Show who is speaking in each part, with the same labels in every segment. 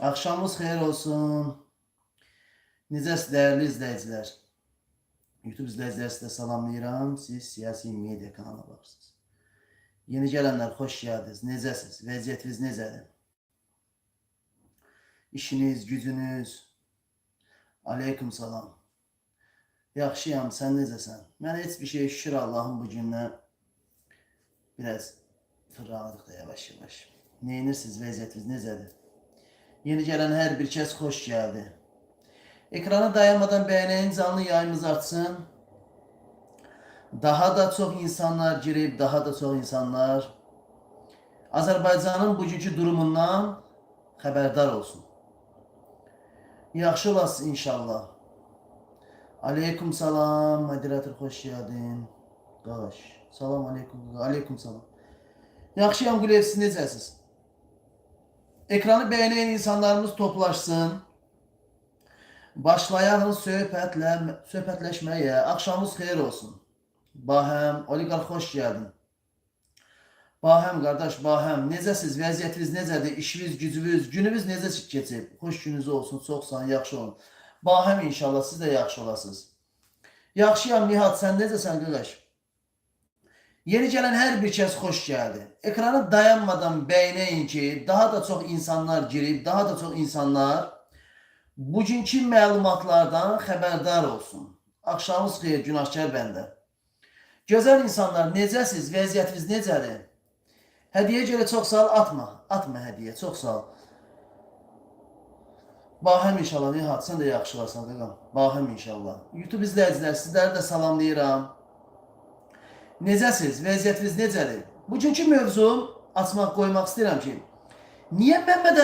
Speaker 1: Akşamınız xeyir olsun. Necəsiz dəyərli izləyicilər? YouTube izləyiciləri sizə salamlayıram. Siz Siyasi Media kanalına baxırsınız. Yeni gələnlər xoş gəldiniz. Necəsiz? Vəziyyətiniz necədir? İşiniz, gücünüz? Aleyküm salam. Yaxşıyam, sən necəsən? Mən heç bir şey şükür Allah'ın bu gündən biraz fırlanırıq da yavaş-yavaş. Neyinirsiniz? Vəziyyətiniz necədir? Yeni gələn hər bir kəs xoş gəldi. Ekranı dayanmadan bəyənəyin, canlı yayımız artsın. Daha da çox insanlar girib, daha da çox insanlar Azərbaycanın bugünkü durumundan xəbərdar olsun. Yaxşı olasın inşallah. Aleyküm salam, moderator xoş geldin. Qardaş, salam aleyküm, aleyküm salam. Yaxşıyam Qulev, siz necəsiz? Ekranı bəyənən insanlarımız toplaşsın. Başlayalım söhbətləşməyə. Axşamınız xeyir olsun. Bahəm, oliqarx xoş gəldin. Bahəm qardaş, Bahəm, necəsiz? Vəziyyətiniz necədir? İşiniz, gücünüz, gününüz necə keçib? Xoş gününüz olsun, çoxsan, yaxşı olun. Bahəm inşallah siz də yaxşı olasınız. Yaxşıyam Nihat, sən necəsən qardaş? Yeni gələn hər bir kəs xoş gəldi. Ekranı dayanmadan bəyənəyin ki, daha da çox insanlar girib, daha da çox insanlar bugünkü məlumatlardan xəbərdar olsun. Axşamınız xeyir, günahkar bəndə. Gözəl insanlar, necəsiz? Vəziyyətiniz necədir? Hədiyə görə çox sağ ol, atma. Atma hədiyə, çox sağ ol. Bahəm inşallah, Nihat, sən də yaxşı olasın, qaqam. Bahəm inşallah. YouTube izləyicilər, sizləri də salamlayıram. Necəsiz? Vəziyyətiniz necədir? Bugünkü mövzum açmaq, qoymaq istəyirəm ki, niyə Məmməd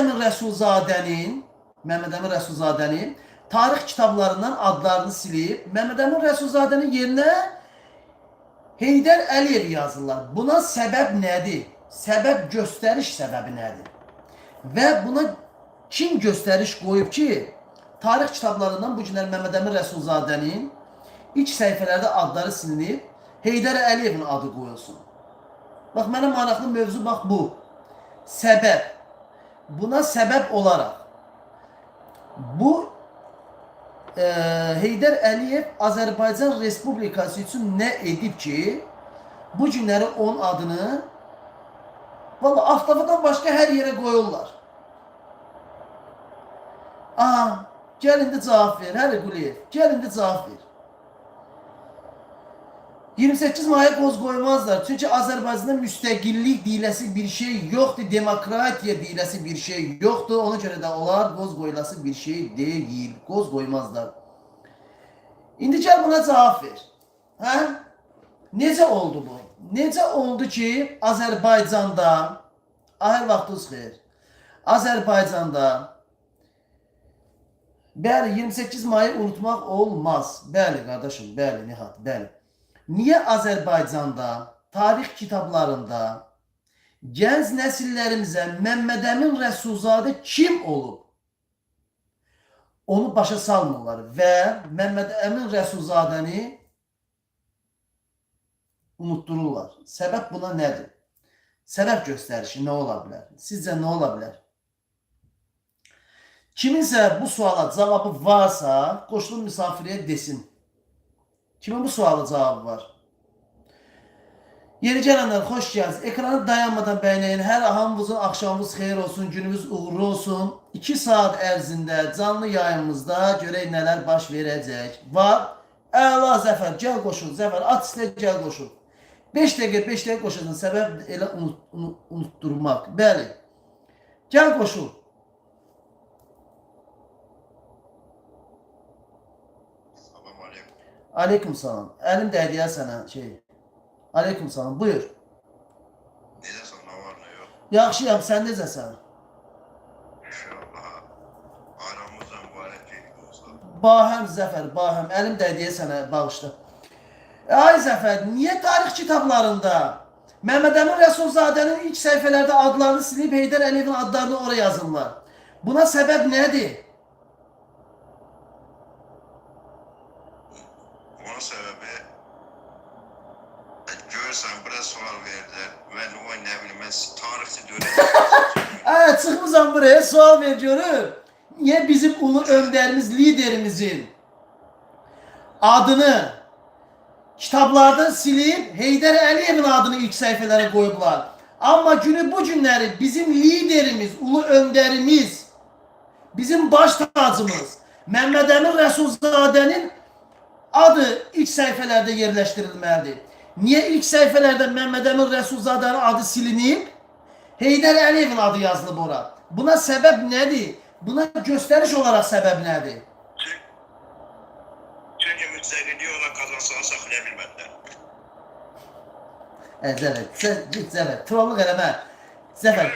Speaker 1: Əmin Rəsulzadənin tarix kitablarından adlarını silib, Məmməd Əmin Rəsulzadənin yerinə Heydər Əliyev yazırlar. Buna səbəb nədir? Səbəb göstəriş səbəbi nədir? Və buna kim göstəriş qoyub ki, tarix kitablarından bu günlər Məmməd Əmin Rəsulzadənin ilk səhifələrdə adları silinib, Heydər Əliyevin adı qoyulsun. Bax, mənə maraqlı mövzu bax bu. Səbəb. Buna səbəb olaraq bu Heydər Əliyev Azərbaycan Respublikası üçün nə edib ki, bu günləri onun adını valla Aftafadan başqa hər yerə qoyurlar. Aha, gəl indi cavab ver, hələ Quliyev, gəl indi cavab ver. 28 Maya qoz qoymazlar. Çünki Azərbaycanda müstəqillik deyiləsi bir şey yoxdur, demokratiya deyiləsi bir şey yoxdur. Ona görə də onlar qoz qoyulası bir şey deyil. Qoz qoymazlar. İndi gəl buna cavab ver. Hə? Necə oldu bu? Necə oldu ki, Azərbaycanda, hər vaxtınız xeyir, Azərbaycanda, bəli, 28 Mayı unutmaq olmaz. Bəli, qardaşım, bəli, Nihat, bəli. Niyə Azərbaycanda, tarix kitablarında gənc nəsillərimizə Məmməd Əmin Rəsulzadə kim olub? Onu başa salmırlar və Məmməd Əmin Rəsulzadəni unutdururlar. Səbəb buna nədir? Səbəb göstərişi nə ola bilər? Sizcə nə ola bilər? Kiminsə bu suala cavabı varsa, qoşulun misafiriyə desin. Kimin bu sualı cavabı var? Yeni gələnlər, xoş gəldiniz. Ekranı dayanmadan bəyənəyin, hər hamımızın axşamımız xeyir olsun, günümüz uğurlu olsun. 2 saat ərzində canlı yayımızda görək nələr baş verəcək. Var. Əla Zəfər, gəl qoşul. Zəfər, at istə, gəl qoşul. 5 dəqiqə qoşulsun. Səbəb elə unutturmaq. Bəli. Gəl qoşul. Aleyküm salam. Əlim dəydiyə sənə şey. Aleyküm salam. Buyur.
Speaker 2: Necəsən, nə var, nə yox?
Speaker 1: Yaxşıyam, sən necəsən?
Speaker 2: İnşallah. Aramız mübarək geyik olsa.
Speaker 1: Bahəm Zəfər, Bahəm. Əlim dəydiyə sənə bağışla. Ay Zəfər, niyə tarix kitablarında Məmməd Əmin Rəsulzadənin ilk səhifələrdə adlarını silib Heydər Əliyevin adlarını oraya yazırlar? Buna səbəb nədir?
Speaker 2: Onun səbəbi görürsən, biraz sual verdilər. Mən o nə bilim, mən tarixçi dönəm.
Speaker 1: çıkmışam buraya sual veriyorum. Niye bizim ulu önderimiz, liderimizin adını kitaplardan silip Heydər Əliyevin adını ilk sayfalara koydular. Ama günü bu günleri bizim liderimiz, ulu önderimiz, bizim baş tacımız Mehmet Emin Resulzade'nin adı ilk sayfalarda yerleştirilmelidir. Niye ilk sayfalarda Mehmet Emin Resulzade'nin adı silinip Heydər Əliyevin adı yazılıb ora? Buna sebep nedir? Buna gösteriş olarak sebep nedir?
Speaker 2: Çünkü müstəqilliyi ona kazansağı saxlaya bilmədilər.
Speaker 1: Zəfər, git Zəfər, trolluk eləmə. Zəfər,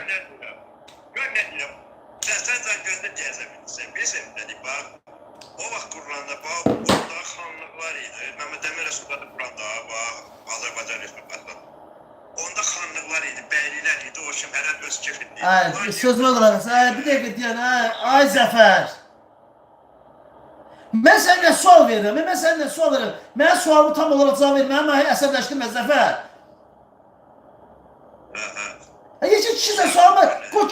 Speaker 2: Gör nə deyirəm. Sən gözlə gəzə bilirsən. Bilirsən nə deyim, bax. O vaxt qurulanda, bax, orada xanlıqlar idi. Məhəmməd Əmin Rəsulzadə quranda, bax, Azərbaycan Respublikasında. Onda xanlıqlar idi, bəyliklər idi. O kim hər öz kefindi.
Speaker 1: ay, sözümə qulaq as. Ay, bir dəqiqə deyən, ay Zəfər. Mən səninlə sual verirəm, mən səninlə sual verirəm. Mənə sualımı tam olaraq cavab ver, mənə əsəbləşdirmə Zəfər. Heç kişi sən sualıma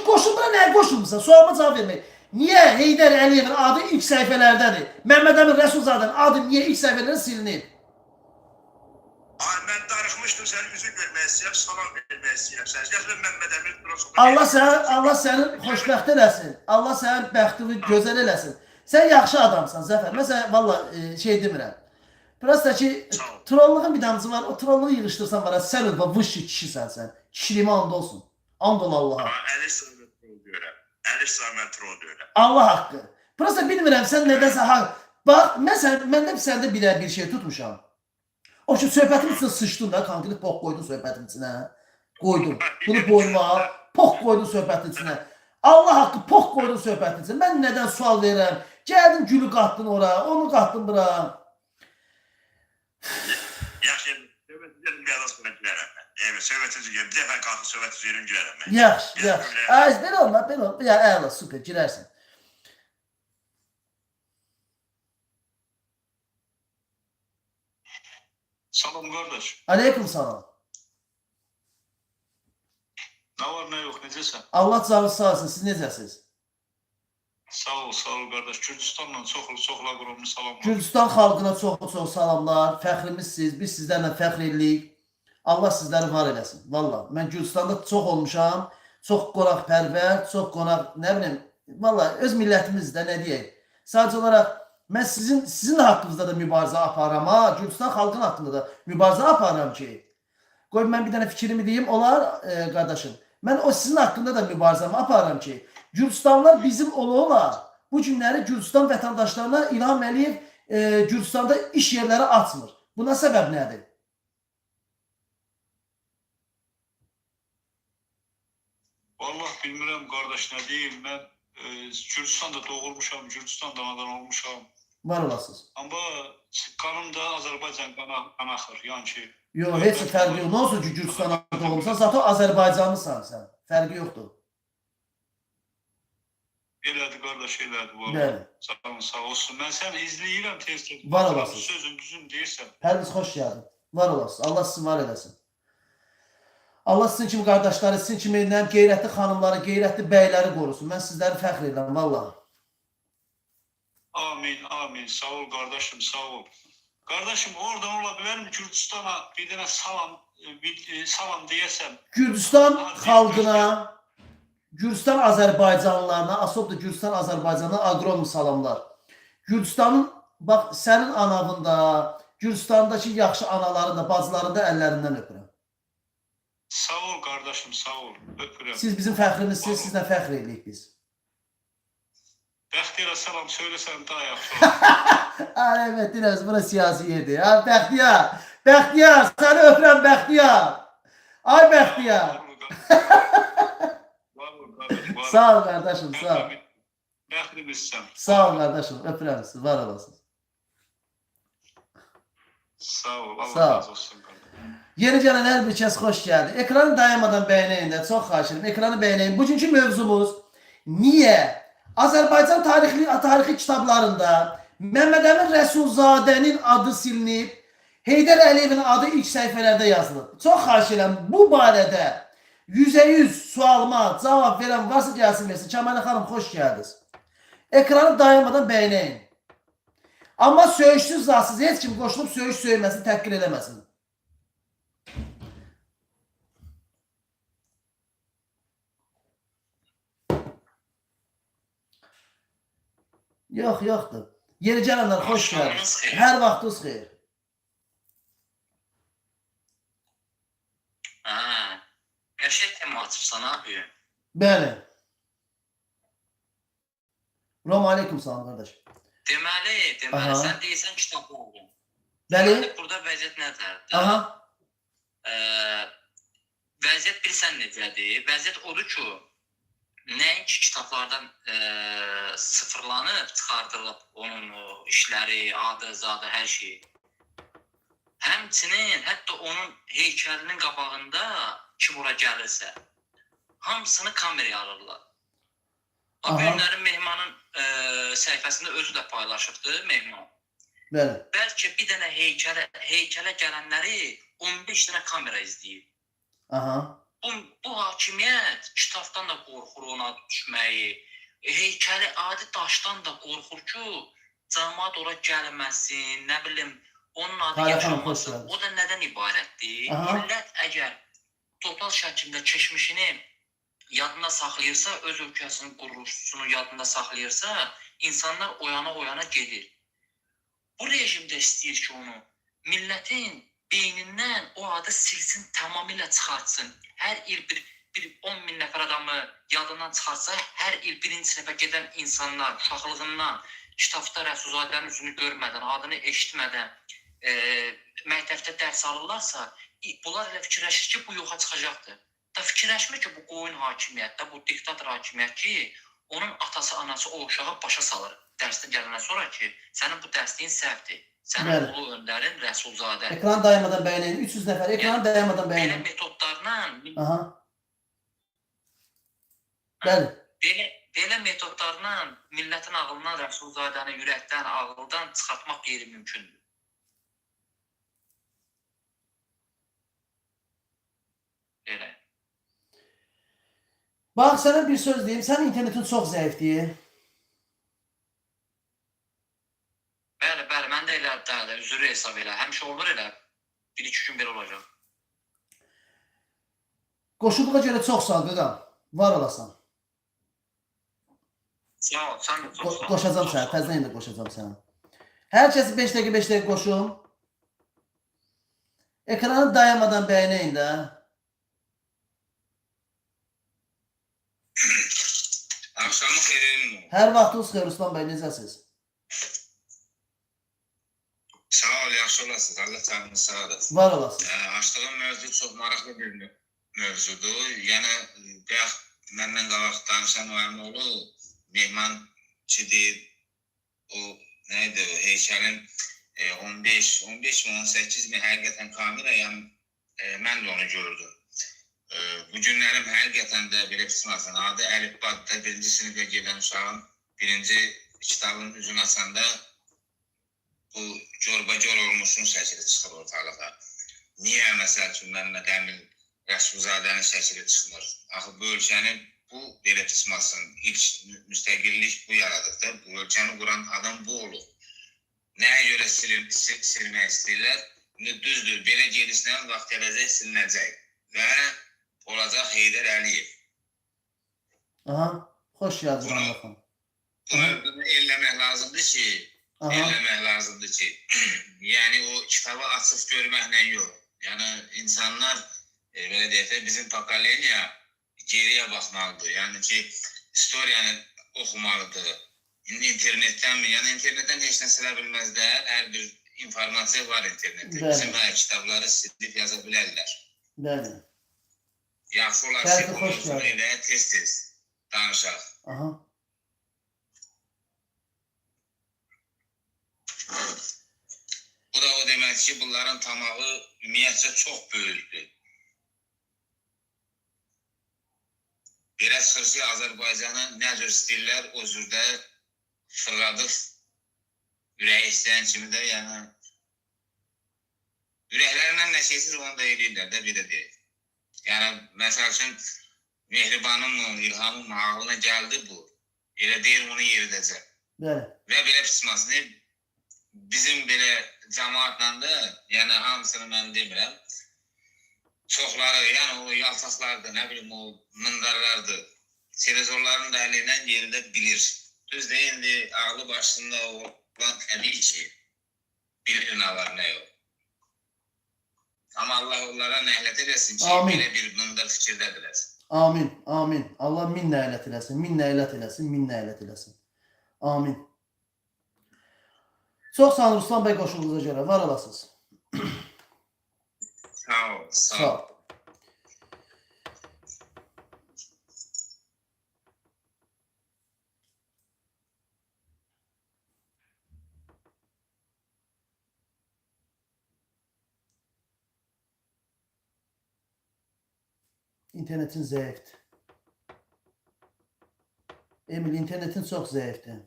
Speaker 1: qoşulmura nəyə qoşulmuşsan? Sualıma cavab vermək. Niyə Heydər Əliyevin adı ilk səhifələrdədir? Məhəmməd Əmin Rəsulzade'nin adı niyə ilk səhifələrdə silinib?
Speaker 2: Ay, mən darıxmışdım, sənin üzü görmək istəyirəm, salam vermək istəyirəm. Sən gəl Məhəmməd Əmin Rəsulzadə.
Speaker 1: Allah sənin xoşbəxt eləsin. Allah sənin bəxtini gözəl eləsin. Sən yaxşı adamsan Zəfər. Məsələn, valla şey demirəm. Biraz da ki, trollluğun bir damcı var. O trolluğu yığışdırsan var. Sən öl, vışı kişisən sən. Kişiliyimə and olsun. And ol Allah'a.
Speaker 2: Əli sağ troll deyirəm. Əli sağ mən troll deyirəm.
Speaker 1: Allah haqqı. Biraz da bilmirəm sən nədənsə bax, məndə səndə bir şey tutmuşam. O ki, söhbətin içində sıçdın da, konkret pox qoydun söhbətin içinə. Qoydun. Bunu boynuma al. Pox qoydun söhbətin içinə. Allah haqqı pox qoydun söhbətin içinə. Mən nədən sual verirəm? Gəldin gülü qatdın ora, onu qatdın bura.
Speaker 2: Yaxşı, söhbətin bir adam sonra girərəm mən. Evet, söhbətin girərəm. Bir dəfə qalxın söhbətin yerim girərəm mən.
Speaker 1: Yaxşı, yaxşı. Ay, belə olma, belə olma. Ya, əla, super, girərsən.
Speaker 3: Salam qardaş.
Speaker 1: Aleyküm salam.
Speaker 3: Nə var, nə yox, necəsən?
Speaker 1: Allah canınız sağ olsun, siz necəsiniz?
Speaker 3: Sağ ol qardaş. Gürcüstanla çoxla qurumlu salam var.
Speaker 1: Gürcüstan xalqına çox salamlar. Fəxrimizsiniz, biz sizlərlə fəxr edirik. Allah sizləri var eləsin. Valla, mən Gürcüstanda çox olmuşam. Çox qonaqpərvər, çox qonaq, nə bilim, valla öz millətimizdə nə deyək. Sadəcə olaraq mən sizin haqqınızda da mübarizə aparam, Gürcüstan xalqının haqqında da mübarizə aparam ki. Qoy mən bir dənə fikrimi deyim, olar qardaşım. Mən o sizin haqqında da mübarizəmi aparam ki, Gürcüstanlar bizim ola bu günləri Gürcüstan vətəndaşlarına İlham Əliyev Gürcüstanda iş yerləri açmır. Buna səbəb nədir?
Speaker 3: Vallahi bilmirəm qardaş nə deyim. Mən Gürcüstanda doğulmuşam, Gürcüstan anadan olmuşam.
Speaker 1: Var olasınız.
Speaker 3: Amma qanım da Azərbaycan qanı axır, yəni ki.
Speaker 1: Yox, heç fərqi yox. Nə olsun ki, Gürcüstana doğulmuşsan, zaten Azərbaycanlısan sən. Fərqi yoxdur.
Speaker 3: Elədir qardaş, elədir.
Speaker 1: Bəli.
Speaker 3: Sağ olsun. Mən səni izləyirəm tez-tez.
Speaker 1: Var olasın.
Speaker 3: Sözün düzün deyirsən.
Speaker 1: Hər biz xoş gəldin. Var olasın. Allah sizi var eləsin. Allah sizin kimi qardaşları, sizin kimi qeyrətli xanımları, qeyrətli bəyləri qorusun. Mən sizləri fəxr edirəm, vallahi.
Speaker 3: Amin, amin. Sağ ol qardaşım, sağ ol. Qardaşım, oradan ola bilərmi Gürcüstana bir dənə salam deyəsəm?
Speaker 1: Gürcüstan xalqına, Gürcüstan Azərbaycanlılarına, asobda Gürcüstan Azərbaycanına aqrom salamlar. Gürcüstanın, bax, sənin anavında, Gürcüstandakı yaxşı anaların da, bacıların da əllərindən öpürəm.
Speaker 3: Sağ ol qardaşım, sağ ol. Öpürəm.
Speaker 1: Siz bizim fəxrimizsiniz, sizlə fəxr edirik biz.
Speaker 3: Bəxtiyara salam söyləsən daha yaxşı olur.
Speaker 1: Ay, evet, dinləyiz, bura siyasi yerdir. Ay, Bəxtiyar, Bəxtiyar, səni öpürəm, Bəxtiyar. Ay, Bəxtiyar. Sağ ol qardaşım, sağ ol.
Speaker 3: Bəxtimizsən.
Speaker 1: Sağ ol qardaşım, öpürəm sizi, var olasınız.
Speaker 3: Sağ ol,
Speaker 1: Sağ ol.
Speaker 3: Allah razı olsun qardaşım.
Speaker 1: Yeni gələn hər bir kəs xoş gəldi. Ekranı dayanmadan bəyənəyin də, çox xahiş edirəm, ekranı bəyənəyin. Bugünkü mövzumuz niyə Azərbaycan tarixi kitablarında Məhəmməd Əmin Rəsulzadənin adı silinib, Heydər Əliyevin adı ilk səhifələrdə yazılıb. Çox xahiş edirəm, bu barədə %100 sualıma cavab verən varsa gəlsin versin. Kəmalə xanım, xoş gəldiniz. Ekranı dayanmadan bəyənəyin. Amma söyüşsüz zatsız, heç kim qoşulub söyüş söyləməsin, təhqir eləməsin. Yoxdur. Yeni gələnlər, xoş gəldiniz. Hər vaxtınız xeyir.
Speaker 4: Qəşəng tema açıbsan abi.
Speaker 1: Bəli. Rom aleykum salam qardaş.
Speaker 4: Deməli, sən deyirsən kitab oldun.
Speaker 1: Bəli.
Speaker 4: Burada vəziyyət nədir?
Speaker 1: Aha.
Speaker 4: Vəziyyət bilirsən necədir? Vəziyyət odur ki, nəinki kitablardan sıfırlanıb, çıxardılıb onun işləri, adı, zadı, hər şey. Həmçinin, hətta onun heykəlinin qabağında kim ora gəlirsə, hamısını kameraya alırlar. O günlərin Mehmanın səhifəsində özü də paylaşıbdı, Mehman.
Speaker 1: Bəli.
Speaker 4: Bəlkə bir dənə heykələ gələnləri 15 dənə kamera izləyib.
Speaker 1: Aha.
Speaker 4: Bu hakimiyyət kitabdan da qorxur ona düşməyi, heykəli adi daşdan da qorxur ki, cəmaət ora gəlməsin, nə bilim, onun adı yaşanmasın. O da nədən ibarətdir? Millət əgər total şəkildə keçmişini yadında saxlayırsa, öz ölkəsinin quruluşçusunu yadında saxlayırsa, insanlar oyana gedir. Bu rejimdə istəyir ki, onu millətin beynindən o adı silsin, tamamilə çıxartsın. Hər il bir 10 min nəfər adamı yadından çıxartsa, hər il birinci sinifə gedən insanlar uşaqlığından kitabda Rəsulzadənin üzünü görmədən, adını eşitmədən məktəbdə dərs alırlarsa, bunlar elə fikirləşir ki, bu yoxa çıxacaqdır. Da fikirləşmir ki, bu qoyun hakimiyyətdə, bu diktator hakimiyyət ki, onun atası, anası o uşağı başa salır. Dərsdə gələndən sonra ki, sənin bu dərsliyin səhvdir. Sənin ulu öndərin Rəsulzadə.
Speaker 1: Ekran dayanmadan bəyənəyin. 300 nəfər ekran dayanmadan
Speaker 4: Belə
Speaker 1: bəyənəyin.
Speaker 4: metodlarla...
Speaker 1: Aha. Bəli.
Speaker 4: Belə metodlarla millətin ağlından, Rəsulzadəni ürəkdən, ağıldan çıxartmaq qeyri-mümkündür. Belə.
Speaker 1: Bax, sənə bir söz deyim. Sənin internetin çox zəifdir.
Speaker 4: Bəli, mən də elə üzrü hesab elə. Həmişə olur elə. 1-2 gün belə olacaq.
Speaker 1: Qoşulduğuna görə çox sağ ol, qaqam. Var olasan.
Speaker 4: Sağ ol, sən də çox sağ ol.
Speaker 1: Qoşacam sənə, təzdən indi qoşacam sənə. Hər kəsi 5 dəqiqə qoşum. Ekranı dayanmadan bəyənəyin də.
Speaker 5: Axşamı xeyirli.
Speaker 1: Hər vaxtınız xeyir, Ruslan bəy, necəsiz?
Speaker 5: Sağ ol, yaxşı olasınız. Allah canınız sağ olasın.
Speaker 1: Var olasın.
Speaker 5: Açdığım mövzu çox maraqlı bir mövzudur. Yəni, bayaq məndən qabaq danışan o əmoğlu Mehman ki deyir, o neydi o heykəlin 15 mi 18 mi həqiqətən kamera, yəni mən də onu gördüm. Bu günlərim həqiqətən də belə pismasın. Adı Əlifbadda 1-ci sinifə gedən uşağın 1-ci kitabın üzünü açanda bu corbacor olmuşun şəkili çıxır ortalığa. Niyə məsəl üçün mənlə Qəmil Rəsulzadənin şəkili çıxmır? Axı bu ölkəni bu belə pismasın. İlk müstəqillik bu yaradıqda. Bu ölkəni quran adam bu olur. Nəyə görə silmək istəyirlər? Düzdür, belə gedişlə vaxt gələcək silinəcək. Və olacaq Heydər Əliyev.
Speaker 1: Aha, xoş gəldiniz baxın.
Speaker 5: Bunu eləmək lazımdır ki, yəni o kitabı açıb görməklə yox. Yəni insanlar, belə deyək də, bizim pokoleniya geriyə baxmalıdır. Yəni ki, historiyanı oxumalıdır. İnternetdən mi? Yəni internetdən heç nə silə bilməzlər. Hər bir informasiya var internetdə. Bizim kitabları silib yaza bilərlər.
Speaker 1: Bəli.
Speaker 5: Yaxşı olar ki, bu mövzunu ilə tez-tez danışaq.
Speaker 1: Aha.
Speaker 5: Bu da o demək ki, bunların tamağı ümumiyyətcə çox böyükdür. Belə çıxır ki, Azərbaycanı nə cür istəyirlər, o cürdə fırladıq. Ürəyi istəyən kimi də, yəni ürəklərindən nə şeysiz onu da eləyirlər də, belə deyək. Yəni məsəl üçün Mehribanın mı, İlhamın mı ağlına gəldi bu. Elə deyir onu yeridəcək.
Speaker 1: Bəli.
Speaker 5: Və belə pısmasını bizim belə cəmaatla da, yəni hamısını mən demirəm, çoxları, yəni o yaltaqlardır, nə bilim o mındarlardır, televizorların da əlindən yeridə bilir. Düz də indi ağlı başında olan təbii ki, bilir nə var, nə yox. Amma Allah onlara nəhlət eləsin ki,
Speaker 1: Amin.
Speaker 5: belə bir mındar fikirdədirlər.
Speaker 1: Amin, amin. Allah min nəylət eləsin, min nəylət eləsin, min nəylət eləsin. Amin. Çox sağ olun Ruslan bəy qoşulduğunuza görə. Var olasınız.
Speaker 5: Sağ ol, sağ
Speaker 1: Sağ
Speaker 5: ol.
Speaker 1: ol. İnternetin zəifdir. Emil, internetin çox zəifdir.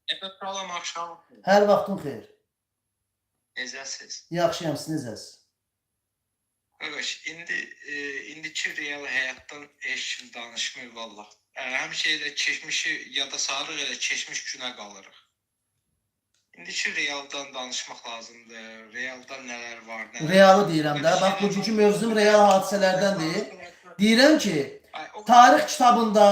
Speaker 6: Evet, salam axşam.
Speaker 1: Hər vaxtın xeyir.
Speaker 6: Necəsiz?
Speaker 1: Yaxşıyam, siz necəsiz?
Speaker 6: Qardaş, indiki real həyatdan heç kim danışmır vallah. Həmişə elə keçmişi yada salırıq, elə keçmiş günə qalırıq. İndiki realdan danışmaq lazımdır. Realda nələr var, nələr.
Speaker 1: Realı deyirəm də. Bax, bugünkü mövzum real hadisələrdəndir. Deyirəm ki, tarix kitabında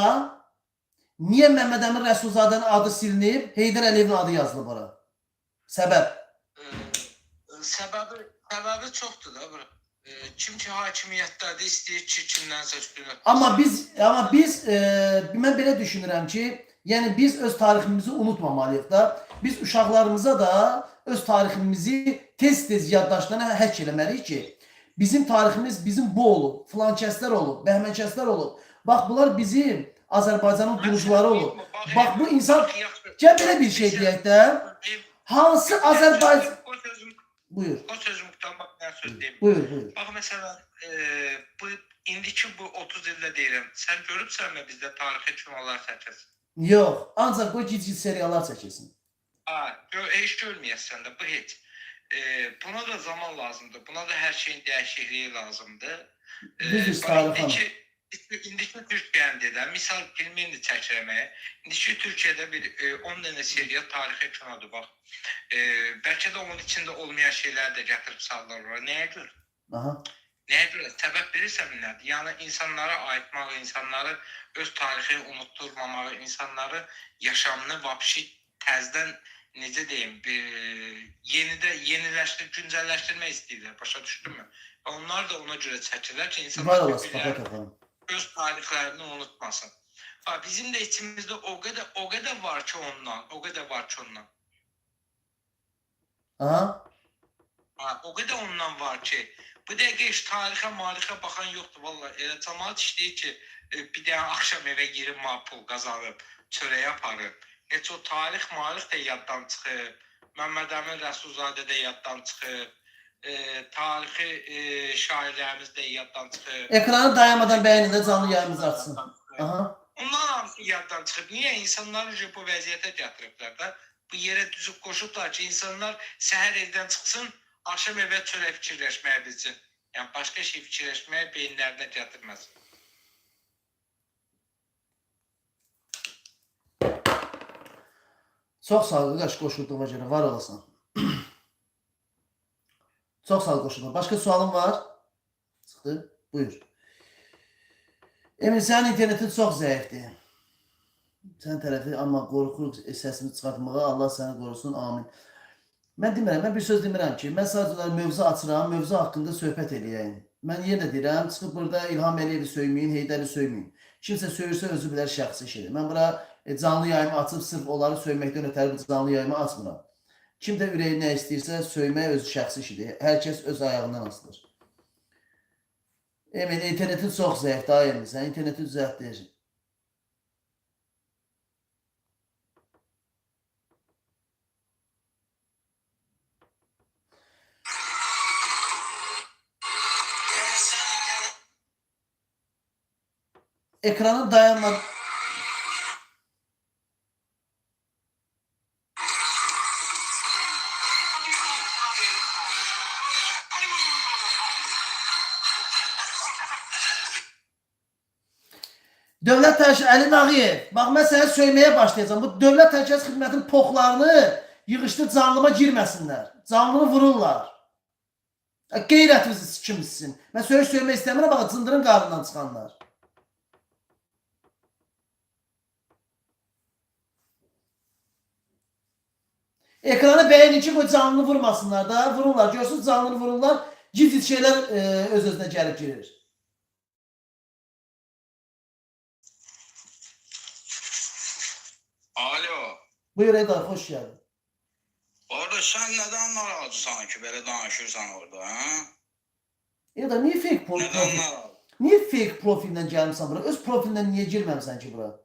Speaker 1: niyə Məmməd Əmin Rəsulzadənin adı silinib, Heydər Əliyevin adı yazılıb ora? Səbəb.
Speaker 6: Səbəbi çoxdur da bura. Kim ki hakimiyyətdədir, istəyir ki, kimdənsə üstünə.
Speaker 1: Amma biz mən belə düşünürəm ki, yəni biz öz tariximizi unutmamalıyıq da. Biz uşaqlarımıza da öz tariximizi tez-tez yaddaşlarına həkk eləməliyik ki, bizim tariximiz bizim bu olub, filankəslər olub, bəhmənkəslər olub. Bax, bunlar bizim Azərbaycanın qurucuları olub. Bax, bu insan, gəl belə bir şey deyək də, hansı Azərbaycan... Buyur.
Speaker 6: O sözümdən bax, nə söz deyim.
Speaker 1: Buyur, buyur.
Speaker 6: Bax, məsələn, indiki bu 30 ildə deyirəm, sən görübsənmi bizdə tarixi kinolar çəkilsin?
Speaker 1: Yox, ancaq bu gizli seriallar çəkilsin.
Speaker 6: Heç görməyəsən də, bu heç. Buna da zaman lazımdır, buna da hər şeyin dəyişikliyi lazımdır.
Speaker 1: Düzdür, tarixan.
Speaker 6: İndiki Türkiyəndə də, misal filmini çəkirəməyə, indiki Türkiyədə bir 10 dənə seriya tarixi kinodur, bax. Bəlkə də onun içində olmayan şeyləri də gətirib sallar oraya. Nəyə görə?
Speaker 1: Aha.
Speaker 6: Nəyə görə? Səbəb bilirsən nədir? Yəni, insanlara ayıtmağı, insanları öz tarixini unutturmamağı, insanları yaşamını vapşi təzdən, necə deyim, güncəlləşdirmək istəyirlər, başa düşdünmü? Onlar da ona görə çəkirlər ki, insanlar öz tarixlərini unutmasın. Bizim də içimizdə o qədər var ki ondan.
Speaker 1: Aha.
Speaker 6: O qədər ondan var ki, bu dəqiqə heç tarixə, marixə baxan yoxdur, valla. Elə cəmaat işləyir ki, bir dənə axşam evə girib, pul qazanıb, çörək aparıb. Heç o tarix, marix də yaddan çıxıb, Məmməd Əmin Rəsulzadə də yaddan çıxıb, tarixi şairlərimiz də yaddan çıxıb.
Speaker 1: Ekranı dayanmadan bəyənin də canlı yayımızı açsın. Aha.
Speaker 6: Ondan hamısı yaddan çıxıb. Niyə? İnsanlar bu vəziyyətə gətiriblər də. Bu yerə düzüb qoşublar ki, insanlar səhər evdən çıxsın, axşam evə çörək fikirləşməyə bilsin. Yəni, başqa şey fikirləşməyə beyinlərinə gətirməsin.
Speaker 1: Çox sağ ol, qardaş, qoşulduğuma görə, var olasın. Çox sağ ol, qoşulduğuma. Başqa sualın var? Çıxdı, buyur. Emil, sənin internetin çox zəifdir. Sən tərəfi, amma qorxur səsini çıxartmağa, Allah səni qorusun, amin. Mən demirəm, mən bir söz demirəm ki, mən sadəcə mövzu açıram, mövzu haqqında söhbət eləyəyim. Mən yenə deyirəm, çıxıb burada İlham Əliyevi söyməyin, Heydəri söyməyin. Kimsə söyürsə özü bilər şəxsi şeydir. Mən bura canlı yayımı açıb sırf onları söyməkdən ötəri bu canlı yayımı açmıram. Kim də ürəyi nə istəyirsə söymək özü şəxsi işidir. Hər kəs öz ayağından asılır. Emil, internetin çox zəifdir, Emil, sən interneti düzəltdir. ekranın dayanma. Dövlət Təhlükəsizlik Əli Nağıyev, bax mən səni söyməyə başlayacağım. Bu Dövlət Təhlükəsizlik Xidmətinin poxlarını yığışdır, canlıma girməsinlər. Canlını vururlar. Qeyrətinizi sikimsin. Mən söymək istəmirəm, bax cındırın qarnından çıxanlar. Ekranı beğenin ki, bu canlını vurmasınlar da. Vururlar, görsünüz canlını vururlar. Gizli şeylər öz-özünə gəlib girir.
Speaker 5: Alo.
Speaker 1: Buyur Edar, xoş geldin.
Speaker 5: Orada sen neden narazısan ki böyle danışırsan orada ha?
Speaker 1: Edar, niye fake profil?
Speaker 5: Neden narazı?
Speaker 1: Niye fake profilden gelmişsən bura? Öz profilinden niye girməmsən ki bura?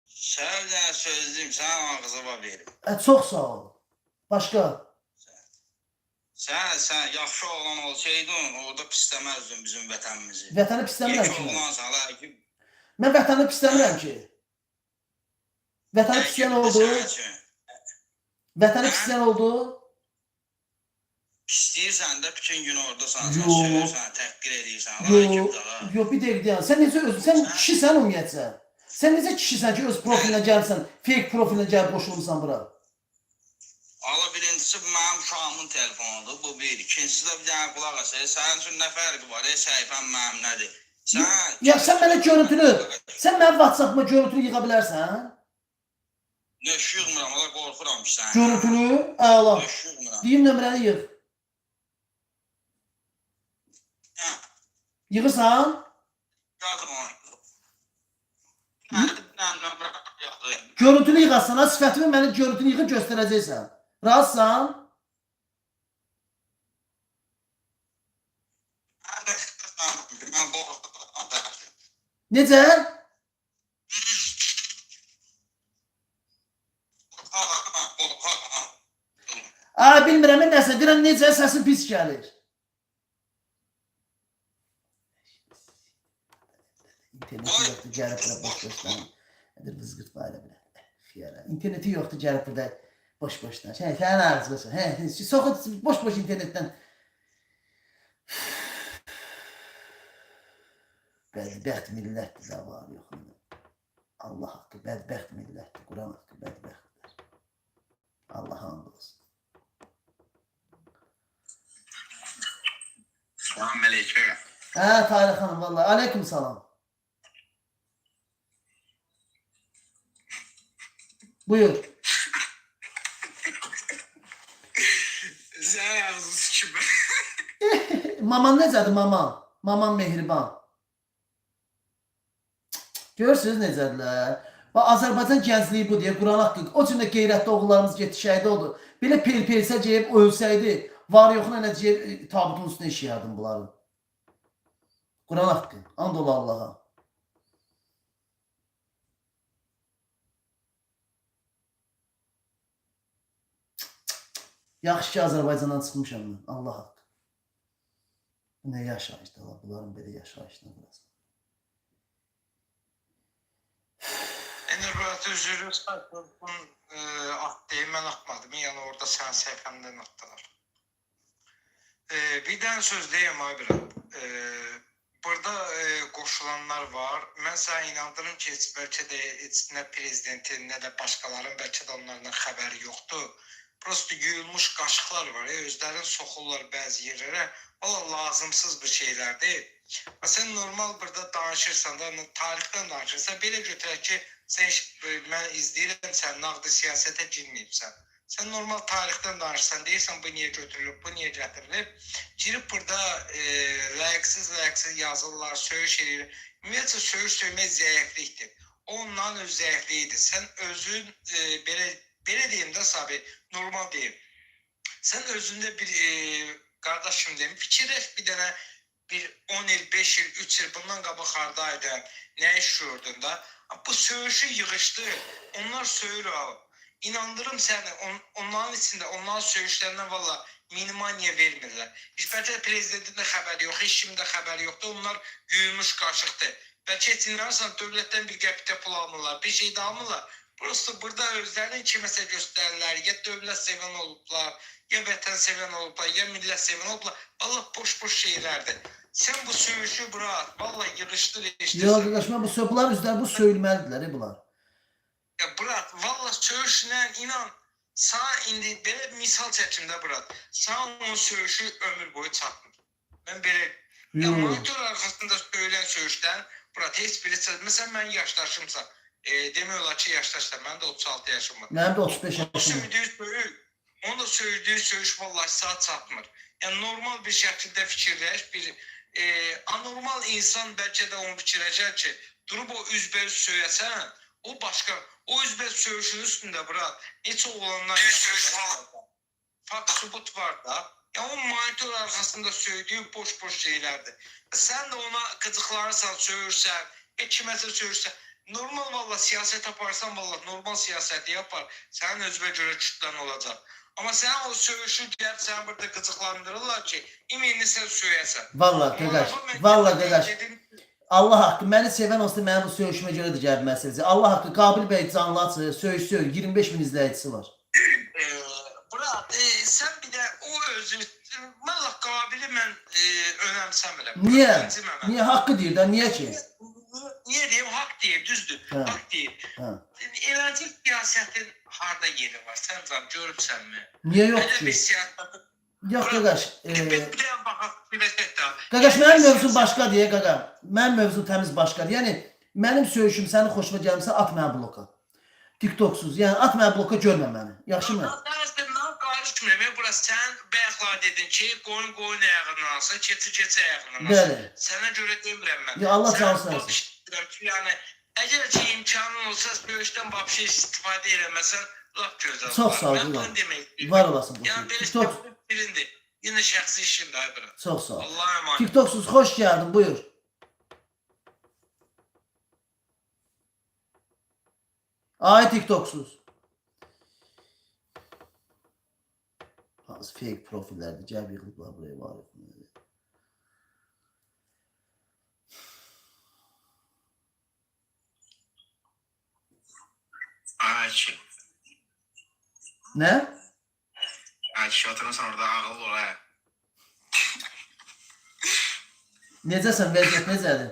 Speaker 5: Sevden sözlüyüm sen ağzıma verim.
Speaker 1: Çox sağ ol. Başka?
Speaker 5: Sen yaxşı oğlan olsaydın orada pisləməzdin bizim vətənimizi.
Speaker 1: Vətəni pisləmirəm
Speaker 5: Yekə
Speaker 1: ki. mən.
Speaker 5: oğlansan la ki.
Speaker 1: Mən vətəni pisləmirəm ki. Vətəni pisləyən oldu. Vətəni pisləyən oldu.
Speaker 5: Pisləyirsən də bütün gün oradasan,
Speaker 1: Yo.
Speaker 5: sen söyürsən, təhqir edirsən.
Speaker 1: Yo,
Speaker 5: La kim daha?
Speaker 1: yo bir dəqiqə deyən. Sən necə öz, sən kişisən ümumiyyətcə. Sən necə kişisən ki öz profilinə gəlsən, fake profilinə gəlib qoşulmusan bura?
Speaker 5: Allah birincisi bu mənim uşağımın telefonudur, bu bir. İkincisi də bir dənə qulaq as. Sənin üçün nə fərqi var? Səhifəm mənim nədir?
Speaker 1: Sən mənə görüntünü, sən mənim WhatsApp-ıma görüntünü yığa bilərsən?
Speaker 5: Nöş yığmıram, ola qorxuram ki sən.
Speaker 1: Görüntünü, əla.
Speaker 5: Nöş yığmıram.
Speaker 1: Deyim nömrəni yığ. Yığırsan? Görüntünü yığarsan, ha, sifətimi mənim görüntünü yığıb göstərəcəksən. Razısan? Necə? Bilmirəm, nəsə, deyirəm, necə, səsin pis gəlir. İnterneti yoxdur, gəlib burada boş-boşdan. Nədir, vızqırt var elə belə. İnterneti yoxdur, gəlib burada boş-boşdan. Sənin ağzıqsın. Soxud, boş-boş internetdən. Bədbəxt millətdir də var, yox. Allah haqqı, bədbəxt millətdir. Quran haqqı, bədbəxtdir. Allah hamd olsun.
Speaker 5: Salam aleyküm.
Speaker 1: Tahir xanım, vallahi. Aleyküm salam. Buyur.
Speaker 5: Sən ağzı kimi.
Speaker 1: Maman necədir, maman? Maman mehriban. Görürsünüz necədirlər? Azərbaycan gəncliyi bu deyə, Quran haqqı. O cümlə qeyrətli oğullarımız getdi, şəhid oldu. Belə pel-pelsə cəyib ölsəydi, var yoxuna nə cəyib tabutun üstünə işləyərdim bunların. Quran haqqı. And ola Allaha. Yaxşı ki Azərbaycandan çıxmışam mən. Allah haqqı. Bu nə yaşayışdır Allah. Bunların belə yaşayışına burası.
Speaker 6: Enerjisi üzürü sayfasının attığı mən atmadım. Yəni orada sənin səhifəndən atdılar. Bir dənə söz deyim Aybirəm. Burada qoşulanlar var. Mən sənə inandırım ki, bəlkə də heç nə prezidentin, nə də başqalarının bəlkə də onlardan xəbəri yoxdur. Prosto yuyulmuş qaşıqlar var. Özlərini soxurlar bəzi yerlərə. Valla lazımsız bir şeylərdir. Sən normal burada danışırsan da, tarixdən danışırsan, belə götürək ki, sən mən izləyirəm, sən nağdı siyasətə girməyibsən. Sən normal tarixdən danışırsan, deyirsən bu niyə götürülüb, bu niyə gətirilib. Girib burada layiqsiz yazırlar, söyüş edir. Ümumiyyətlə söyüş söymək zəiflikdir. Ondan öz zəifliyidir. Sən özün belə deyim də Sabi, normal deyim. Sən özündə bir qardaşım deyim, fikirləş bir dənə bir 10 il, 5 il, 3 il bundan qabaq hardaydın, nə iş gördün da. Bu söyüşü yığışdı, onlar söyür alıb. İnandırım səni, onların içində, onların söyüşlərindən valla minimaniya vermirlər. Bəlkə prezidentin də xəbəri yox, heç kimin də xəbəri yoxdur, onlar yuyulmuş qaşıqdır. Bəlkə heç inanırsan dövlətdən bir qəpikdə pul almırlar, bir şey də almırlar. Prosta burada özlərini kiməsə göstərirlər, ya dövlət sevən olublar, ya vətən sevən olublar, ya millət sevən olublar. Allah boş-boş şeylərdir. Sən bu söyüşü bırak, vallahi yığışdır
Speaker 1: Yox
Speaker 6: eşitirsən.
Speaker 1: qardaş, mən bu bunlar üzrə bu söyülməlidirlər bunlar.
Speaker 6: Ya bırak, vallahi söyüşlə inan, sana indi belə misal çəkimdə bırak. Sana onun söyüşü ömür boyu çatmır. Mən belə, ya
Speaker 1: Yox.
Speaker 6: monitor arxasında söylən söyüşdən, bırak, heç biri çatmır. Məsələn, mən yaşdaşımsa, demək olar ki, yaşdaşlar, mənim də 36 yaşım var.
Speaker 1: Mənim də 35
Speaker 6: O
Speaker 1: yaşım var.
Speaker 6: söylediği söyüş, onun da söylediği söyüş vallahi saat çatmır. Yani normal bir şekilde fikirleş, bir anormal insan belki de onu fikirleyecek ki, durup o üzberiz söylesen, o başka, o üzberiz söyüşün üstünde bırak, neçə olanlar fakt subut var da, ya o monitor arkasında söylediği boş şeylerdir. Sen de ona gıcıklarsan, söylürsen, kiməsə söylürsən, normal valla siyaset yaparsan valla normal siyaseti yapar. Senin özüne göre kütlen olacak. Ama sen o söğüşü gelip sen burada gıcıklandırırlar ki imeğini sen söylesen.
Speaker 1: Vallahi qardaş, vallahi qardaş. Allah haqqı, məni sevən olsa mənim bu söyüşümə görə də gəlib məsələsi. Allah haqqı, Qabil bəy canlı açır, söyüş, 25 bin izləyicisi var.
Speaker 6: Murat, sen bir de o özü, valla Qabil'i ben önemsemirəm.
Speaker 1: Niyə?
Speaker 6: Önemsemem.
Speaker 1: Niyə haqqı deyir də, niyə ki?
Speaker 6: Niye diyeyim? Hak değil, düzdür.
Speaker 1: Ha.
Speaker 6: Hak değil.
Speaker 1: Ha.
Speaker 6: Eğlenceli siyasetin harda yeri var? Sen zam görübsən mi?
Speaker 1: Niyə yox
Speaker 6: Öyle bir
Speaker 1: ki?
Speaker 6: siyaset.
Speaker 1: Yox qardaş.
Speaker 6: Bir de baxaq, bir vəsətdə.
Speaker 1: Qardaş, mənim mövzum başqadır ya qaqa. Mənim mövzum təmiz başqadır. Yəni mənim söyüşüm sənin xoşuna gəlmirsə at məni bloka. TikToksuz. Yəni at məni bloka, görmə məni. Yaxşımı?
Speaker 6: Mən qarışmıram. Burası sən bayaqlar dedin ki, qoyun ayağından alsa, keçi ayağından alsa.
Speaker 1: Bəli.
Speaker 6: Sənə görə demirəm mən.
Speaker 1: Ya Allah
Speaker 6: Sən
Speaker 1: canı sağ olsun.
Speaker 6: baxışdırım ki, yəni əgər ki imkanın olsa, böyüşdən vəbşə istifadə eləməsən, lap gözəl.
Speaker 1: Çox sağ ol,
Speaker 6: Mən
Speaker 1: Ulan.
Speaker 6: bunu demək istəyirəm.
Speaker 1: Var olasın.
Speaker 6: Yəni belə
Speaker 1: TikTok.
Speaker 6: birindir. Yine şəxsi işindir ay bura.
Speaker 1: Çox sağ ol.
Speaker 6: Allah'a emanet.
Speaker 1: TikToksuz xoş gəldin, buyur. Ay TikToksuz. Az fake profillərdir, gəl yığılıblar buraya var.
Speaker 5: Ayçi.
Speaker 1: Nə?
Speaker 5: Ayçi oturursan orada ağıllı ol ha.
Speaker 1: Necəsən, vəziyyət necədir?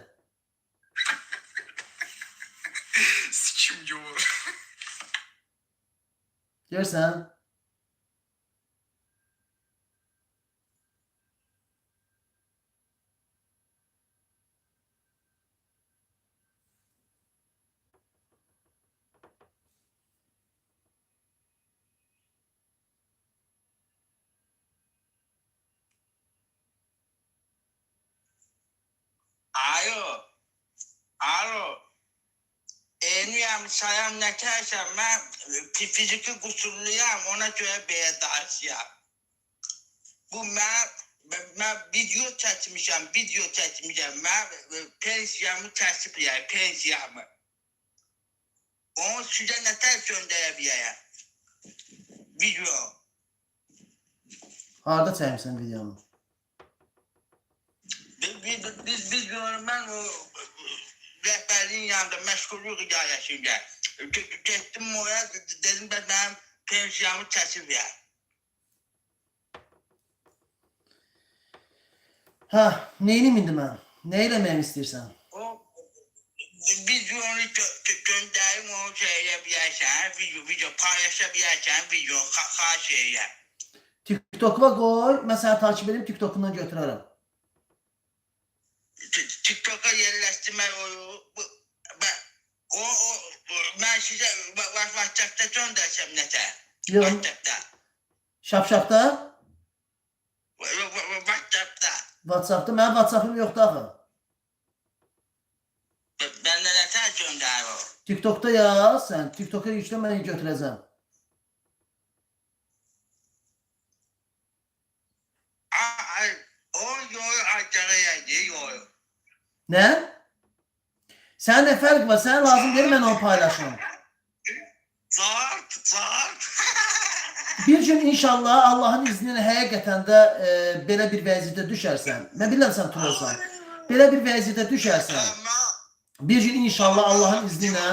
Speaker 5: Sikim gör.
Speaker 1: Görsən?
Speaker 5: Alo. Alo. Eniyem sayam ne tersen ben fiziki kusurluyum ona göre bir dansıyam. Bu ben video çekmişim ben pensiyamı kesip pensiyamı. Onu size ne ters gönderebilirim. Video.
Speaker 1: Harda çəkmisən videonu?
Speaker 5: Biz diyorum ben o rehberliğin yanında meşgullük idaresinde. Gittim oraya dedim ben benim pensiyamı kesip ya.
Speaker 1: Hə, neyini indi mən? Nə eləməyimi istəyirsən?
Speaker 5: O videonu gönderim onu söyleyebilirsen, video paylaşabilirsen, video karşıya.
Speaker 1: TikTok'a qoy, mən səni takip edib TikTokundan götürərəm.
Speaker 5: TikTok'a yerleştirme ben size WhatsApp'ta göndersem nete?
Speaker 1: Yox,
Speaker 5: WhatsApp'ta.
Speaker 1: Şapşapda,
Speaker 5: WhatsApp'ta.
Speaker 1: WhatsAppda, mənim WhatsAppım yoxdur axı.
Speaker 5: Ben de nete gönder o?
Speaker 1: TikTok'da yaz, sən TikTok'a yüklə, mən götürəcəm.
Speaker 5: O yol aşağıya yol.
Speaker 1: Nə? Sənin nə fərq var? Sənə lazım deyil mən onu paylaşım.
Speaker 5: Zart.
Speaker 1: Bir gün inşallah Allahın izni ilə həqiqətən də belə bir vəziyyətə düşərsən. Mən bilirəm sən trollsan. Belə bir vəziyyətə düşərsən. Bir gün inşallah Allahın izni ilə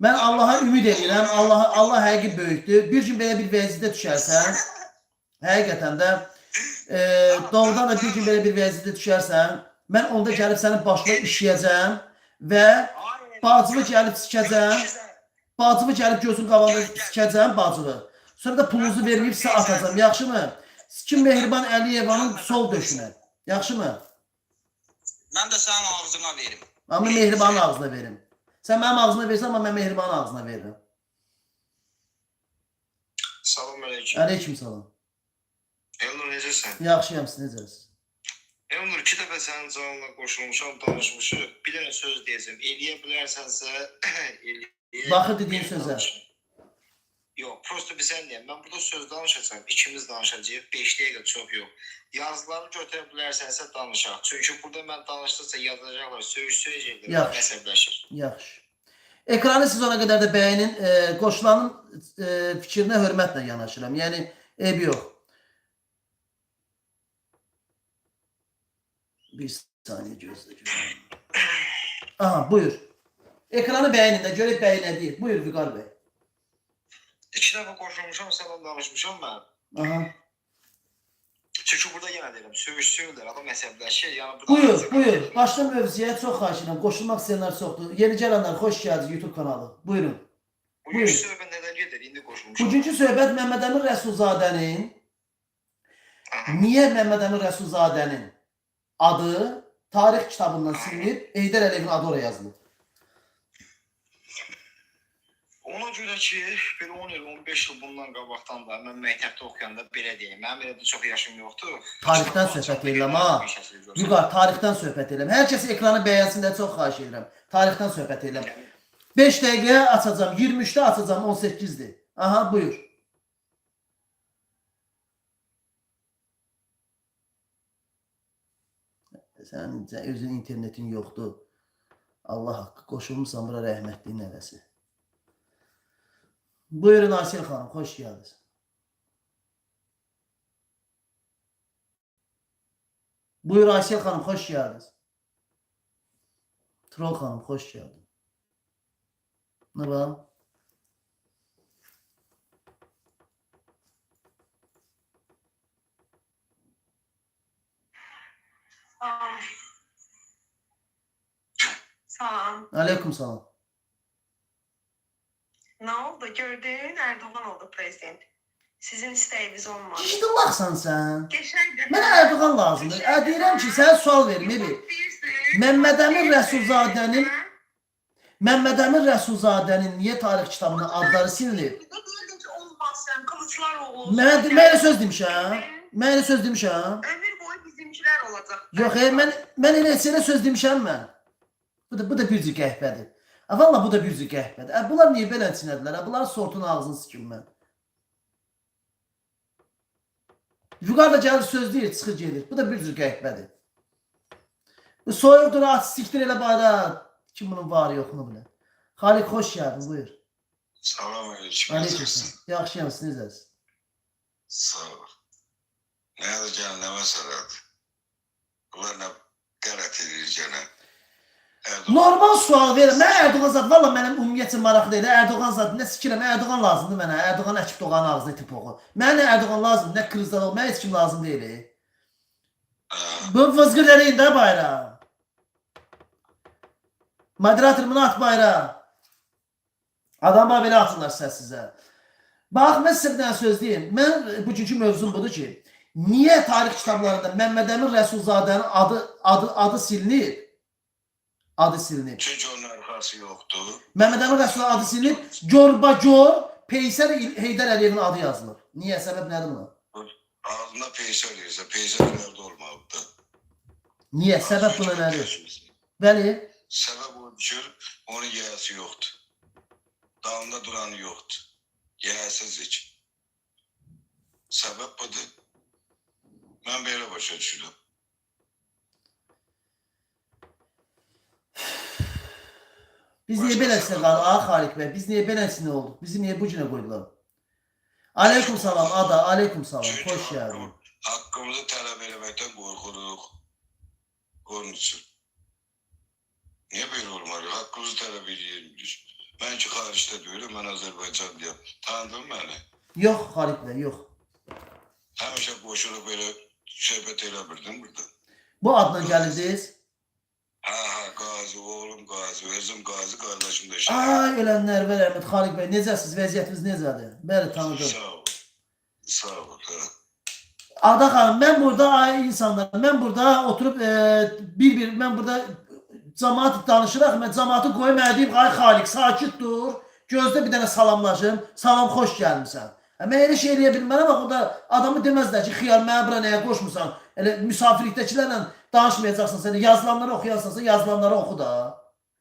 Speaker 1: mən Allaha ümid edirəm. Allah həqiqi böyükdür. Bir gün belə bir vəziyyətə düşərsən, həqiqətən də doğrudan da bir gün belə bir vəziyyətə düşərsən, mən onda gəlib sənin başına işləyəcəm və bacımı gəlib sikəcəm. Bacımı gəlib gözün qabağında sikəcəm bacımı. Sonra da pulunuzu verməyib sizə atacam. Yaxşımı? Sikim Mehriban Əliyevanın sol döşünə. Yaxşımı?
Speaker 5: Mən də sənin ağzına verim.
Speaker 1: Amma Mehribanın ağzına verim. Sən mənim ağzına versən, amma mən Mehribanın ağzına verirəm.
Speaker 2: Salam aleyküm.
Speaker 1: Aleyküm salam.
Speaker 2: Elnur necəsən?
Speaker 1: Yaxşıyam, siz necəsiniz?
Speaker 2: Elnur 2 dəfə sənin canına qoşulmuşam, danışmışıq. Bir dənə söz deyəcəm. Eləyə bilərsənsə eləyə.
Speaker 1: Baxı dediyin sözə.
Speaker 2: Yox, prosto bir sən deyəm. Mən burada söz danışacağam. İkimiz danışacağıq. 5 dəqiqə çox yox. Yazıları götürə bilərsənsə danışaq. Çünki burada mən danışdıqca yazacaqlar, söyləyəcəklər,
Speaker 1: Yaxşı.
Speaker 2: əsəbləşir.
Speaker 1: Yaxşı. Ekranı siz ona qədər də bəyənin. Qoşulanın fikrinə hörmətlə yanaşıram. Yəni, eybi yox. Bir saniyə gözlə. Aha, buyur. Ekranı bəyənin də, görək bəyi nə deyir. Buyur, Vüqar bəy.
Speaker 2: 2 dəfə qoşulmuşam, sənə danışmışam mən.
Speaker 1: Aha.
Speaker 2: Çünki burada yenə deyirəm, söyüşsünlər, adam əsəbləşir. Yəni
Speaker 1: Buyur, buyur. Başla mövzuya çox xahiş edirəm. Qoşulmaq istəyənlər çoxdur. Yeni gələnlər, xoş gəldiniz YouTube kanalı. Buyurun.
Speaker 2: Bugünkü söhbət nədən gedir? İndi qoşulmuşam.
Speaker 1: Bugünkü söhbət Məmməd Əmin Rəsulzadənin niyə Məmməd Əmin Rəsulzadənin adı tarix kitabından silinib, Heydər Əliyevin adı oraya yazılıb.
Speaker 2: Ona görə ki, belə 10 il, 15 il bundan qabaqdan da mən məktəbdə oxuyanda belə deyim. Mənim elə də çox yaşım yoxdur.
Speaker 1: Tarixdən söhbət edirəm ha. Vüqar, tarixdən söhbət edirəm. Hər kəs ekranı bəyənsin də çox xahiş edirəm. Tarixdən söhbət edirəm. 5 dəqiqəyə açacağım, 23-də açacağım, 18-dir. Aha, buyur. Sənin özün internetin yoxdur. Allah haqqı, qoşulmuşsan bura rəhmətliyin nəvəsi. Buyurun Aysel xanım, xoş gəldiniz. Buyur Aysel xanım, xoş gəldiniz. Troll xanım, xoş gəldin. Nə var?
Speaker 7: Salam.
Speaker 1: Aleyküm salam.
Speaker 7: Ne oldu? Gördün Erdoğan oldu prezident. Sizin isteğiniz olmadı.
Speaker 1: Ciddi baxsan sən.
Speaker 7: Geçen de...
Speaker 1: Mənə Erdoğan lazımdır. Deyirəm ki, sənə sual verim, evi. Məmməd Əmin Rəsulzadənin niyə tarix kitabının adları silinib?
Speaker 7: Ne diyordun ki olmaz sen Kılıçdaroğlu.
Speaker 1: Mən elə söz demişəm. Mən elə söz demişəm.
Speaker 7: Ömür boyu bizimkiler olacak.
Speaker 1: Yox, mən elə söz demişəm mən. Bu da bir cür qəhbədir. Valla bu da bir cür qəhbədir. Bunlar niyə belə çinədilər? Bunlar sortun ağzını sikim mən. Vüqar da gəlir söz deyir, çıxır gelir. Bu da bir cür qəhbədir. Bu soyuqdur, siktir elə bayra. Kim bunun var yoxunu bilər. Xalik, xoş gəldin, buyur.
Speaker 5: Salam aleyküm.
Speaker 1: Aleyküm. Yaxşıyam, siz necəsiniz?
Speaker 5: Sağ ol. Nədir gəlin, nə məsələdir? Bunlar nə qələt edir gənə?
Speaker 1: Normal sual verirəm. Mən Erdoğan zat, valla mənim ümumiyyətcə maraqlı deyil. Erdoğan zat, nə sikirəm, Erdoğan lazımdır mənə. Erdoğan əkib doğanın ağzına tip oxu. Mənə nə Erdoğan lazımdır, nə Kılıçdaroğlu, mənə heç kim lazım deyil. Bu vızgır eləyin də bayra. Moderator bunu at bayra. Adamlar belə atırlar səssizə. Bax, mən sizə bir dənə söz deyim. Mən bugünkü mövzum budur ki, niyə tarix kitablarında Məmməd Əmin Rəsulzadənin adı silinib? Adı silinib.
Speaker 5: Çünki onun arxası yoxdur.
Speaker 1: Məmməd Əmin Rəsulzadənin adı silinib. Gör Peysər Heydər Əliyevin adı yazılır. Niyə? Səbəb nədir buna?
Speaker 5: Ağzında peysər deyirsə, peysər nerede olmalıdır?
Speaker 1: Niyə? Səbəb buna nədir? Bəli.
Speaker 5: Səbəb odur ki, onun yiyəsi yoxdur. Dağında duranı yoxdur. Yiyəsiz heç. Səbəb budur. Mən belə başa düşürəm.
Speaker 1: Biz niyə beləsinə qalıq, Xalik bəy? Biz niyə beləsinə olduq? Bizi niyə bu günə qoydular? Aleyküm salam, Ada, aleyküm salam. Xoş gəldin.
Speaker 5: Haqqımızı tələb eləməkdən qorxuruq. Onun üçün. Niye böyle olmalı? Hakkımızı talep ediyoruz biz. Ben ki xaricdə deyirəm, mən Azərbaycanlıyam. Tanıdın beni?
Speaker 1: Yox Xaliq bəy, yox.
Speaker 5: Həmişə qoşulub belə söhbət elə bildim burada.
Speaker 1: Bu adla gəlirdiniz?
Speaker 5: Ha, Qazi, oğlum Qazi, özüm Qazi, qardaşım da şey.
Speaker 1: Ay ölənlər və rəhmət Xaliq bəy, necəsiz? Vəziyyətiniz necədir? Bəli, tanıdım.
Speaker 5: Sağ ol. Sağ ol. Ha.
Speaker 1: Ada xanım, mən burada ay insanlar, mən burada oturub mən burada cəmaat danışıraq, mən cəmaatı qoyum deyim, ay Xaliq, sakit dur. Gözdə bir dənə salamlaşım. Salam, xoş gəlmisən. Mən elə şey eləyə bilmərəm, bax orada adamı deməzlər ki, xiyar mənə bura nəyə qoşmusan? Elə misafirlikdəkilərlə danışmayacaqsan, sən yazılanları oxuyarsansa yazılanları oxu da.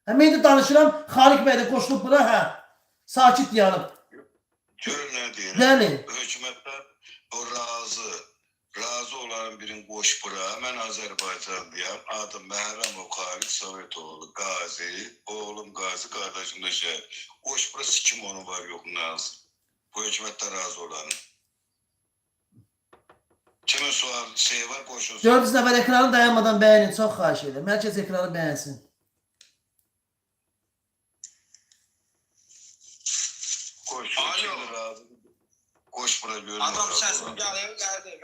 Speaker 1: Mən indi danışıram, Xaliq bəy də qoşulub bura, hə. Sakit dayanıb.
Speaker 5: Görün nə deyirəm?
Speaker 1: Bəli.
Speaker 5: Hökumətlər o razı olan birini qoş bura. Mən Azərbaycanlıyam. Adım Məhrəmov Xaliq Sovetoğlu Qazi. Oğlum Qazi, qardaşım da şey. Qoş bura sikim onu var, yox nazım. Bu hökumətlər razı olan. Kimin sual şey var, qoşulsun.
Speaker 1: 400 nəfər ekranı dayanmadan bəyənin, çox xahiş edirəm. Herkes ekranı bəyənsin.
Speaker 5: Qoşsun,
Speaker 6: Alo.
Speaker 5: kimin razı. Qoş bura görün.
Speaker 6: Adam səsim gəlir, gəldi.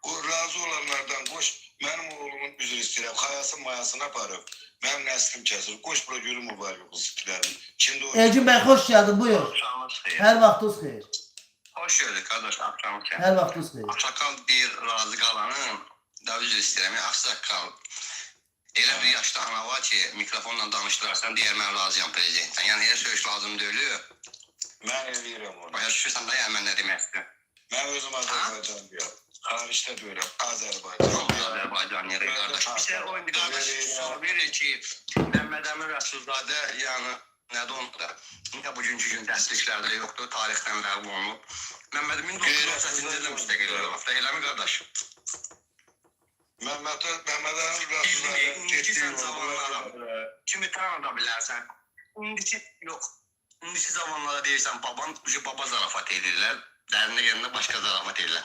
Speaker 5: O razı olanlardan qoş. Mənim oğlumun üzr istəyirəm. Xayasın mayasını aparıb. Mənim nəslim kəsir. Qoş bura görün o var yox istilərin. Kimdə o?
Speaker 1: Elgin bəy, xoş gəldin, buyur.
Speaker 3: Akşamınız xeyir.
Speaker 1: Hər vaxtınız xeyir.
Speaker 3: Hoş gördük kardeş, akşamınız xeyir.
Speaker 1: Hər vaxtınız xeyir.
Speaker 3: Aksaqqal bir razı qalanın da üzr istəyirəm. Aksaqqal elə bir yaşda ana var ki, mikrofonla danışdırarsan deyər mən razıyam prezidentdən. Yəni elə söz lazım deyil.
Speaker 5: Mən eləyirəm onu.
Speaker 3: Başa düşürsən də yəni mən nə demək istəyirəm.
Speaker 5: Mən özüm Azərbaycanlıyam. Xaricdə deyirəm, Azərbaycanlıyam.
Speaker 3: Azərbaycanlı qardaş. Bir şey o indi qardaş sual verir ki, Məmməd Əmin Rəsulzadə yəni nədə onu da? Niyə bugünkü gün dəstəklərdə yoxdur, tarixdən ləğv olunub. Məmməd 1918-ci ildə müstəqil olub. Eləmi qardaş?
Speaker 5: Məmmədənin
Speaker 3: İndiki sən zamanlara kimi tanıda bilərsən. İndiki yox. İndiki zamanlara deyirsən baban, baba zarafat edirlər. Dərinə gəlində başqa zarafat edirlər.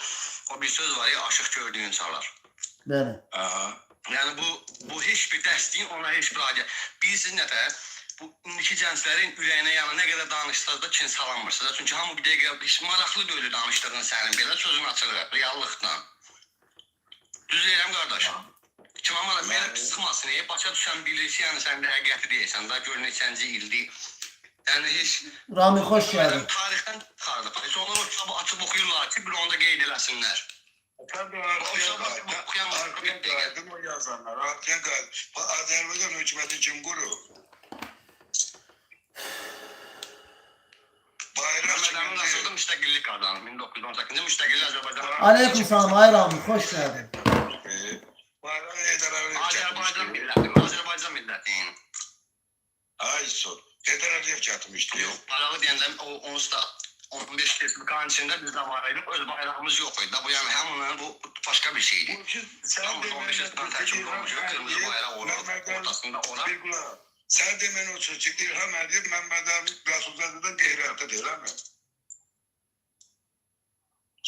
Speaker 3: O bir söz var ya, aşıq gördüyün çalar.
Speaker 1: Bəli.
Speaker 5: Aha.
Speaker 3: Yəni bu heç bir dəstəyin ona heç bir adə. Bilirsiniz nə də? Bu indiki gənclərin ürəyinə yəni nə qədər danışsanız da kin salanmırsınız. Çünki hamı bir dəqiqə heç maraqlı deyil danışdığın sənin belə sözün açılır, reallıqla. Düz deyirəm qardaş. Kim amma belə pis çıxmasın, başa düşən bilir ki, yəni sən də həqiqəti deyirsən da, gör neçənci ildir. Yəni heç
Speaker 1: Rami, xoş gəldin.
Speaker 3: tarixdən çıxardı. Sonra o kitabı açıb oxuyurlar ki, bir onda qeyd eləsinlər.
Speaker 5: Tabii arkaya qaydım o yazanlar. Arkaya qaydım. Azərbaycan hökuməti kim qurur? Bayram
Speaker 3: Məmməd Rəsulzadə müstəqillik qazanıb 1918-ci müstəqillik Azərbaycan.
Speaker 1: Aleyküm salam, ay Rami, xoş gəldin.
Speaker 5: Bayram Heydər
Speaker 3: Azərbaycan
Speaker 5: Əliyev
Speaker 3: milləti, Azərbaycan millətinin.
Speaker 5: Ay son. Heydər Əliyev çatmışdı.
Speaker 3: Yox, bayrağı deyəndə o onsuz da 15 respublikanın içində biz də var idik, öz bayrağımız yox idi. Bu yəni həmin bu başqa bir şeydi.
Speaker 5: Sen
Speaker 3: Hamımız 15 respublikan tərkib olmuşuq, qırmızı bayraq olur, ortasında ora.
Speaker 5: Sen demen o sözü İlham Əliyev Məmməd Əmin Rəsulzadədən qeyri-həyatda deyil, hə mi?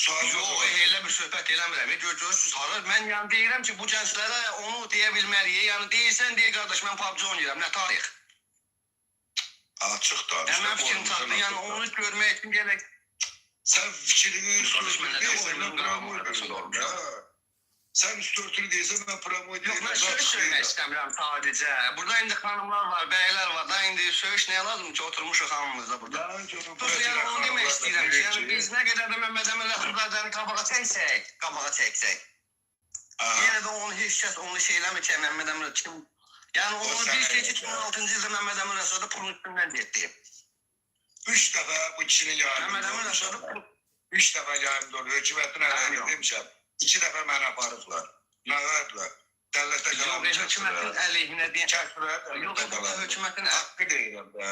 Speaker 3: Yox, elə bir söhbət eləmirəm. Görürsünüz, harar. Mən yəni deyirəm ki, bu gənclərə onu deyə bilməliyik. Yəni deyirsən, deyə qardaş, mən PUBG oynayıram, nə tarix?
Speaker 5: Açıq danış.
Speaker 3: Mən fikrim çatdı, yəni onu görmək üçün gələk.
Speaker 5: Sen fikrini üst
Speaker 3: Qardaş,
Speaker 5: örtülü
Speaker 3: mən nə
Speaker 5: değilsen
Speaker 3: oyunun
Speaker 5: ben
Speaker 3: qıramı
Speaker 5: promo
Speaker 3: arasında
Speaker 5: ediyorum.
Speaker 3: olmuşam.
Speaker 5: Sen üst örtülü değilsen ben promo
Speaker 3: Yox,
Speaker 5: ediyorum.
Speaker 3: mən söhüş söyləmək istəmirəm sadəcə. Burada indi xanımlar var, bəylər var da, indi söhüş nəyə lazım ki, oturmuşuq hamımızda burada. Yəni onu demək istəyirəm ki, yəni biz nə qədər də Məmməd Əmin Rəsulzadəni qabağa çəksək. Yenə də onu heç kəs onu şey eləmir ki, Məmməd Əmin kim? Yəni onu bir şey ki, 2016-cı ildə Məmməd Əmin Rəsulzadə pulun üstündən getdi.
Speaker 5: 3 dəfə bu kişinin
Speaker 3: Məmməd
Speaker 5: yayımında
Speaker 3: Əmin
Speaker 5: olmuşam.
Speaker 3: Rəsulzadə
Speaker 5: 3 dəfə yayımda olur. Hökumətin əleyhinə demişəm. 2 dəfə mənə aparıblar. Nə veriblər? Dəllətə
Speaker 3: yox,
Speaker 5: qalanı
Speaker 3: hökumətin əleyhinə deyən.
Speaker 5: Kəsbilər.
Speaker 3: Yox, burada hökumətin
Speaker 5: Haqqı deyirəm də.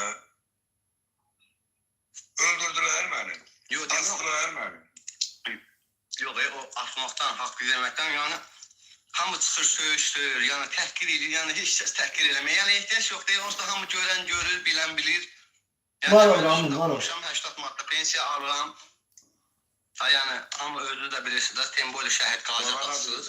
Speaker 5: Öldürdülər məni.
Speaker 3: yox, deyəm.
Speaker 5: Asdılar məni.
Speaker 3: Yox, o atmaqdan, haqqı verməkdən, yəni hamı çıxır, söyür, yəni təhqir edir, yəni heç kəs təhqir eləmir. Yəni ehtiyac yoxdur, onsuz da hamı görən görür, bilən bilir.
Speaker 1: Var ol, Ramin, var ol.
Speaker 3: 80 manatda pensiya alıram. Yəni hamı özü də bilirsiniz, Temboli şəhid qazi atasınız.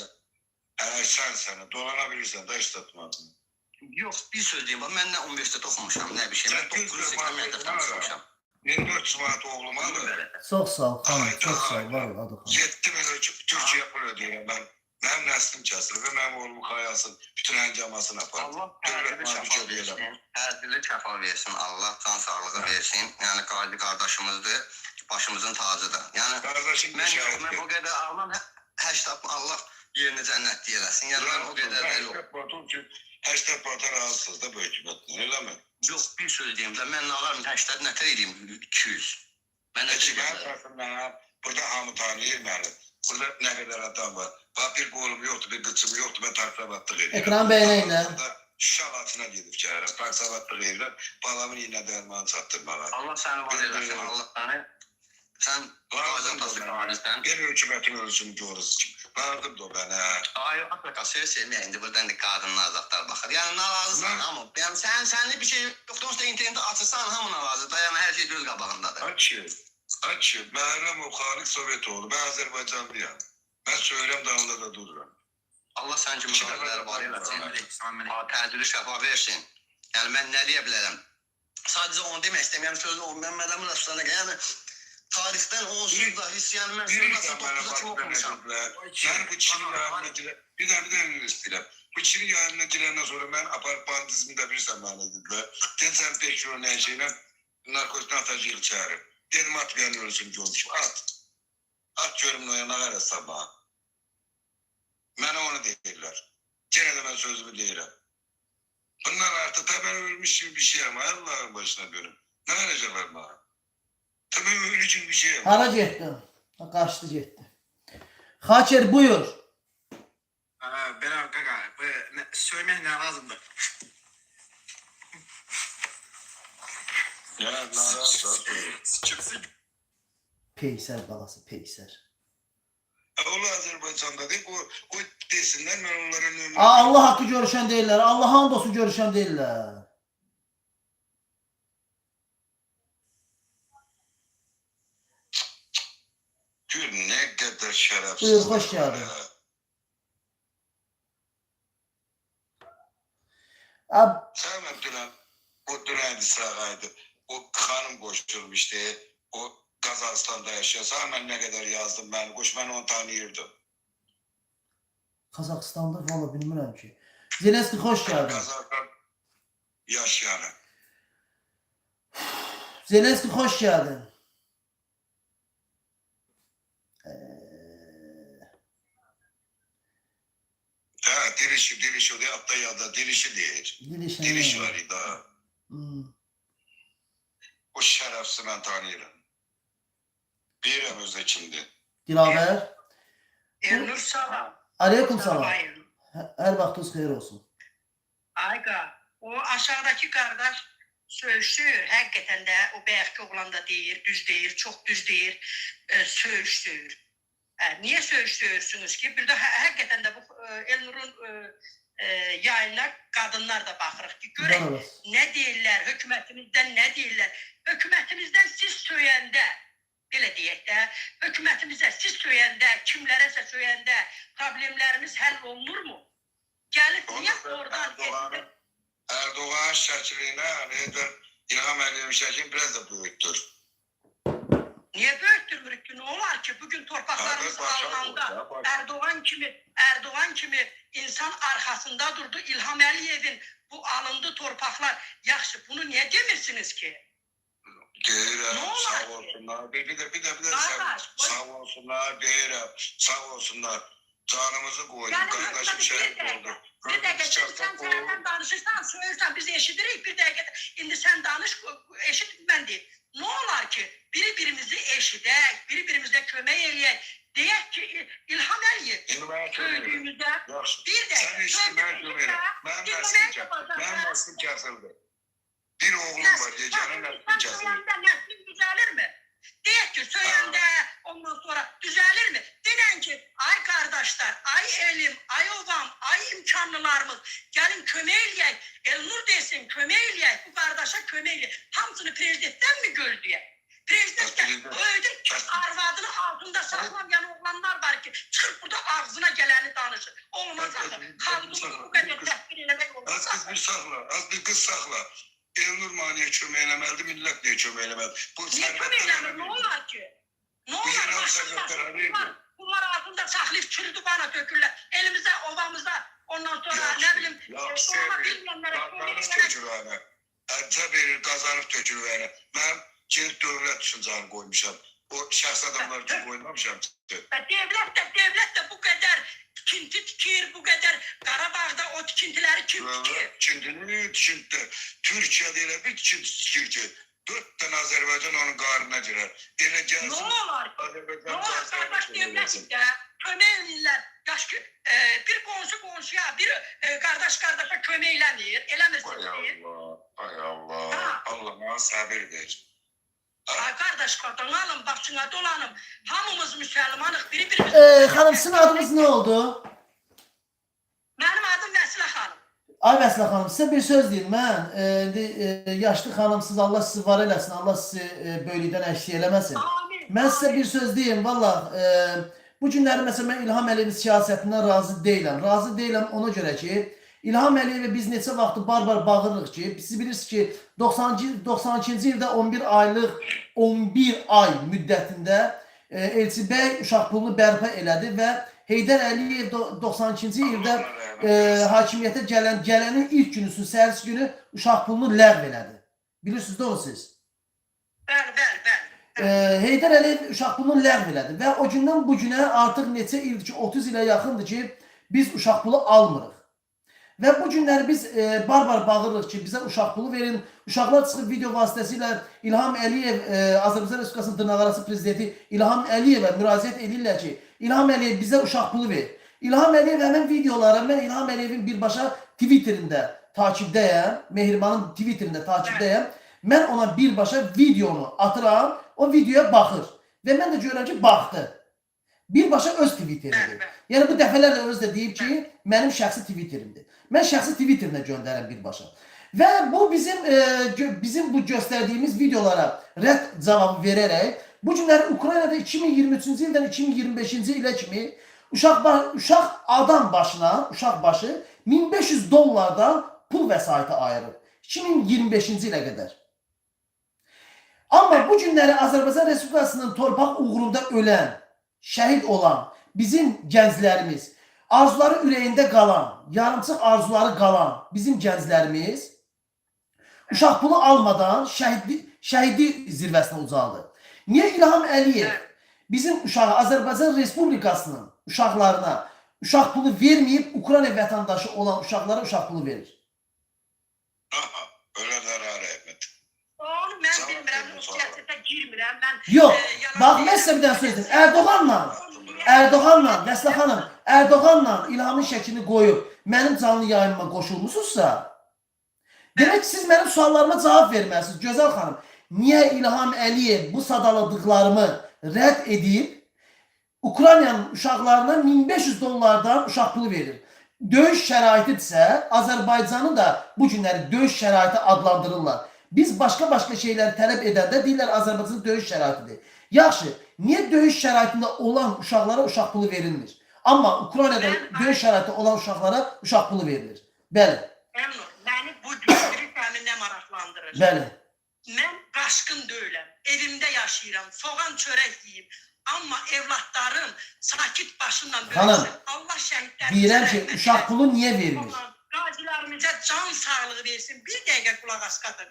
Speaker 5: Eğer sen dolanabilirsen de işletmedin.
Speaker 3: Yox, bir söz deyim, mən nə universitet oxumuşam, nə bir şey. Mən 980 məktəbdən çıxmışam.
Speaker 5: 1400 manat oğluma alır.
Speaker 1: Çox sağ ol xanım, çox sağ ol. Var adı xanım.
Speaker 5: 7 bin Türkiye pul ödüyor ben. Benim neslim kesilir ve benim oğlumu kayasın. Bütün hencamasını yapar.
Speaker 3: Allah təhvili şəfa versin. Təhvili şəfa versin. Allah can sağlığı versin. Yəni qadi qardaşımızdır. Başımızın tacıdır. Yəni
Speaker 5: Kardeşim
Speaker 3: mən o qədər ağlam 80 Allah yerini cənnətli eləsin. Yəni mən o qədər də yox.
Speaker 5: Hashtag batı rahatsız da bu hükümetten öyle mi?
Speaker 3: Yox, bir söz deyim də mən nə alarım 80 nətər edeyim 200. Mən nə
Speaker 5: Peki ben
Speaker 3: deyim?
Speaker 5: tarafından burada hamı tanıyır beni. Burada ne kadar adam var. Bak bir kolum yoktu, bir kıçım yoktu. Ben taksabatlık ediyorum.
Speaker 1: Ekran beğeneyle.
Speaker 5: Şal altına gidip çağırırım. Taksabatlık ediyorum. Balamın yine dermanı sattırmalar.
Speaker 3: Allah səni var eləsin. Allah səni. Sən
Speaker 5: Lazım da
Speaker 3: qazanması
Speaker 5: bana.
Speaker 3: qadisən.
Speaker 5: Bir hükümetin ölçümü görürüz ki. Lazım da bana.
Speaker 3: Ay, Afrika sevməyək. İndi buradan da qadınlar zatlar baxır. Yəni narazısan amma yəni sənli bir şey yoxdur. Onsuz da internetdə açırsan hamı narazıdır. Yəni hər şey göz qabağındadır.
Speaker 5: Açı. Mehrem o Halik Sovyetoğlu. Ben Azerbaycanlıyım. Ben söylem dağında da dururum.
Speaker 3: Allah sən kimi qadınlar var eləsin. Tədbiri şəfa versin. Yəni mən nə deyə bilərəm? Sadəcə onu demək istəmirəm. Sözü o Məhəmməd Əmin Rəsulana yəni tarixdən onsuz da hiss yəni mən
Speaker 5: Bir
Speaker 3: sözü 9-da kimi oxumuşam.
Speaker 5: Ben bu Çin'in yayınladılar. Bir daha istedim. Bu Çin'in yayınladılarından sonra ben apartmantizminde bir zaman dediler. Sen pek şu ne şeyle narkotikten atacıyı çağırır. Dedim at benim ölüsüm görmüşüm. At. At görümün oyana ver sabah. Bana onu değiller. Gene de ben sözümü değilim. Bunlar artık tabi ölmüş gibi bir şey ama Allah'ın başına dönüm. Ne verecekler bana? Tabi ölücü bir şey ama.
Speaker 1: Hara getdin? Ha, qaçdı getdi. Xaçer buyur.
Speaker 6: Belə qaqa, bu söymək nə lazımdır?
Speaker 5: Ya narazı.
Speaker 1: Peysər balası, peysər.
Speaker 5: Oğlu Azerbaycan'da değil, o desinler ben onların ömrünü...
Speaker 1: Allah haqqı görüşən deyirlər. Allah'ın dostu görüşən deyirlər.
Speaker 5: Gül ne kadar şerefsiz.
Speaker 1: Buyur, hoş geldin. Ab,
Speaker 5: Sen Abdülham, o Düren İsra'ydı. O hanım koşturmuştu. O Kazakistan'da yaşıyor. Sana ben ne kadar yazdım ben. Koş ben onu tanıyırdım.
Speaker 1: Kazakistanda valla bilmirəm ki. Zelenski hoş geldin.
Speaker 5: Kazakistan yaşayanı.
Speaker 1: Zelenski hoş geldin.
Speaker 5: Ha dirişi o diye hatta ya da dirişi değil. Dirişi var idi ha. O şerefsiz ben tanıyorum. Bilirəm özde kimdi.
Speaker 1: Dilaver.
Speaker 7: Elnur salam.
Speaker 1: Aleyküm salam.
Speaker 7: Sabahın.
Speaker 1: Her vaxtınız xeyir olsun.
Speaker 7: Ayqa, o aşağıdaki qardaş söğüşdür. Həqiqətən də o bayaqki oğlan da deyir, düz deyir, çox düz deyir, söğüşdür. Niye söğüşdürürsünüz ki? Bir də həqiqətən də bu Elnur'un yayınına qadınlar da baxırıq ki, görək nə deyirlər, hökumətimizdən nə deyirlər. Hökumətimizdən siz söyəndə, belə deyək də, hökumətimizə siz söyəndə, kimlərəsə söyəndə problemlərimiz həll olunurmu? Gəlib niyə oradan
Speaker 5: Erdoğan şəklinə İlham Əliyev şəklin biraz da böyükdür.
Speaker 7: Niye büyüttürmürük ki? Ne olar ki bugün torpaklarımız alınanda Erdoğan kimi insan arkasında durdu. İlham Əliyev'in bu alındığı torpaklar yaxşı. Bunu niye demirsiniz ki?
Speaker 5: Deyirəm, sağ olsunlar. Bir de sağ olsunlar, deyirəm, sağ olsunlar. Canımızı koyduk, kardeşim şeref oldu.
Speaker 7: Bir dakika sen senden danışırsan, söylersen biz eşidirik bir dakika. Şimdi sen danış, eşit ben değil. Ne olar ki birbirimizi eşidək, birbirimizə kömək eləyək. Deyək ki İlham Əliyev köydüyümüzdə bir də
Speaker 5: Sen işitmeye kömerim. Ben neslim kesildi. Bir oğlum var, gecenin neslim kesildi.
Speaker 7: Söyəndə nəslin düzəlir mi? Deyək ki söyəndə ondan sonra düzəlir mi? Denən ki ay qardaşlar, ay elim, ay ovam, ay imkanlılarımız gəlin kömək eləyək. Elnur desin kömək eləyək, bu qardaşa kömək eləyək. Hamısını prezidentdən mi gözləyək? Prezident öyle ki arvadını altında saklamayan oğlanlar var ki çıkıp burada ağzına geleni danışır. Olmaz axı. Xalqımızı bu qədər təhqir eləmək olmaz.
Speaker 5: Az kız bir saxla, az bir kız saxla. Elnur maniye çöme eləməlidir, millət niyə çöme eləməlidir? Bu
Speaker 7: Niyə kömək eləmir? Nə olar ki? Nə olar?
Speaker 5: yerel
Speaker 7: Başında
Speaker 5: sərvətlər araydı.
Speaker 7: bunlar ağzında saxlayıb çürüdü bana tökürlər. Elimizdə, ovamızda ondan sonra nə bilim sorma bilməyənlərə
Speaker 5: Qazanıb tökür vələ. Əcə verir, qazanıb tökür vələ. Mən gelib dövlət üçün canı qoymuşam. O şəxs adamlar üçün qoymamışam.
Speaker 7: Devlet de bu kadar tikinti tikir, bu kadar Qarabağda o tikintileri kim tikir?
Speaker 5: Tikintini tikintide. Türkiyədə elə bir tikinti tikir ki, 4 tane Azərbaycan onun qarnına girer. Elə
Speaker 7: Ne
Speaker 5: gəlsin.
Speaker 7: olar? Ne olar? Kardeş devletinde kömək eləyirlər. Yaşlı bir qonşuya, bir kardeş kardeşe kömək eləmir. Eləmirsin
Speaker 5: Ay
Speaker 7: deyir.
Speaker 5: Allah, ay Allah. Allah bana sabır ver.
Speaker 7: Ay kardeş alın başına dolanım. Hamımız Müslümanıq, biri-birimiz.
Speaker 1: Xanım, sizin adınız ne oldu?
Speaker 7: Benim adım Vəsilə xanım.
Speaker 1: Ay Vəsilə xanım, sizə bir söz deyim. Mən yaşlı xanımsız, Allah sizi var eləsin, Allah sizi böylükdən əşki eləməsin.
Speaker 7: Amin.
Speaker 1: Mən sizə bir söz deyim, valla bu günləri məsələn mən İlham Əliyevin siyasətindən razı deyiləm. Razı deyiləm ona görə ki, İlham Əliyevə biz neçə vaxtı barbar bağırırıq ki, siz bilirsiniz ki 92-ci ildə 11 ay müddətində Elçi bəy uşaq pulunu bərpa elədi və Heydər Əliyev 92-ci ildə hakimiyyətə gələnin ilk günüsün, səhərsi günü uşaq pulunu ləğv elədi. Bilirsiniz də onu siz?
Speaker 7: Bəli.
Speaker 1: Heydər Əliyev uşaq pulunu ləğv elədi və o gündən bu günə artıq neçə ildir ki, 30 ilə yaxındır ki, biz uşaq pulu almırıq. Və bu günləri biz barbar bağırırıq ki, bizə uşaq pulu verin. Uşaqlar çıxıb video vasitəsilə İlham Əliyev, Azərbaycan Respublikasının dırnaqarası prezidenti İlham Əliyevə müraciət edirlər ki, İlham Əliyev bizə uşaq pulu ver. İlham Əliyev həmin videolara, mən İlham Əliyevin birbaşa Twitterində takibdəyəm, Mehribanın Twitterində takibdəyəm. Mən ona birbaşa videonu atıram, o videoya baxır. Və mən də görürəm ki, baxdı. Birbaşa öz Twitteridir. Yəni bu dəfələrlə özü də deyib ki, mənim şəxsi Twitterimdir. Mən şəxsi Twitterinə göndərəm birbaşa. Və bu bizim bu göstərdiyimiz videolara rədd cavabı verərək bu günləri Ukraynada 2023-cü ildən 2025-ci ilə kimi uşaq adam başına, uşaq başı $1500 pul vəsaiti ayırıb 2025-ci ilə qədər. Amma bu günləri Azərbaycan Respublikasının torpaq uğrunda ölən, şəhid olan bizim gənclərimiz, arzuları ürəyində qalan, yarımçıq arzuları qalan bizim gənclərimiz uşaq pulu almadan şəhidi zirvəsinə ucaldı. Niyə İlham Əliyev bizim uşağı Azərbaycan Respublikasının uşaqlarına uşaq pulu verməyib, Ukrayna vətəndaşı olan uşaqlara uşaq pulu verir?
Speaker 5: Öyle zarar etmedi.
Speaker 7: Onu mən bilmirəm, o siyasətə girmirəm.
Speaker 1: Yox, bax, mən sizə bir dənə söz deyim. Erdoğanla, Vəsilə xanım, Erdoğanla İlhamın şəklini qoyub mənim canlı yayınıma qoşulmusunuzsa, demək ki, siz mənim suallarıma cavab verməlisiniz. Gözəl xanım, niyə İlham Əliyev bu sadaladıqlarımı rədd edib, Ukraynanın uşaqlarına $1500 uşaq pulu verir? Döyüş şəraitidirsə, Azərbaycanı da bu günləri döyüş şəraiti adlandırırlar. Biz başqa şeyləri tələb edəndə deyirlər Azərbaycanın döyüş şəraitidir. Yaxşı, niyə döyüş şəraitində olan uşaqlara uşaq pulu verilmir? Amma Ukraynada döyüş şəraiti olan uşaqlara uşaq pulu verilir. Bəli.
Speaker 7: Əmnur, məni bu cümlələri təminlə maraqlandırır.
Speaker 1: Bəli.
Speaker 7: Mən qaşqın deyiləm, evimdə yaşayıram, soğan çörək yeyib. Amma evlatlarım sakit başından
Speaker 1: Xanım,
Speaker 7: Allah şəhidlərimizə
Speaker 1: deyirəm ki, uşaq pulu niyə vermir?
Speaker 7: Qazilərimizə can sağlığı versin. Bir dəqiqə qulaq as qadın.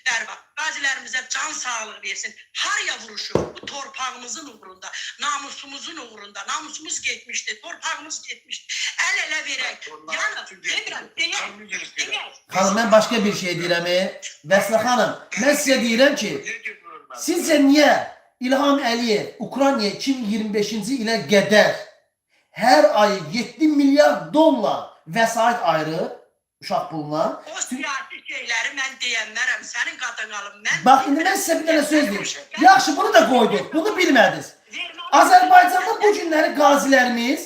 Speaker 7: Bərbaq, qazilərimizə can sağlığı versin. Haraya vuruşur bu torpağımızın uğrunda, namusumuzun uğrunda. Namusumuz getmişdi, torpağımız getmişdi. Əl-ələ verək. Yəni, demirəm, deyək.
Speaker 1: Xanım, mən başqa bir şey deyirəm. Vəsilə xanım, mən sizə deyirəm ki, sizcə niyə İlham Əliyev Ukraynaya 2025-ci ilə qədər hər ay $7 milyar vəsait ayırır uşaq puluna.
Speaker 7: O siyasi şeyləri mən deyənlərəm, sənin qadın alım.
Speaker 1: Bax, indi mən sizə bir dənə söz deyim. Yaxşı, bunu da qoyduq, bunu bilmədiniz. Azərbaycanda bu günləri qazilərimiz,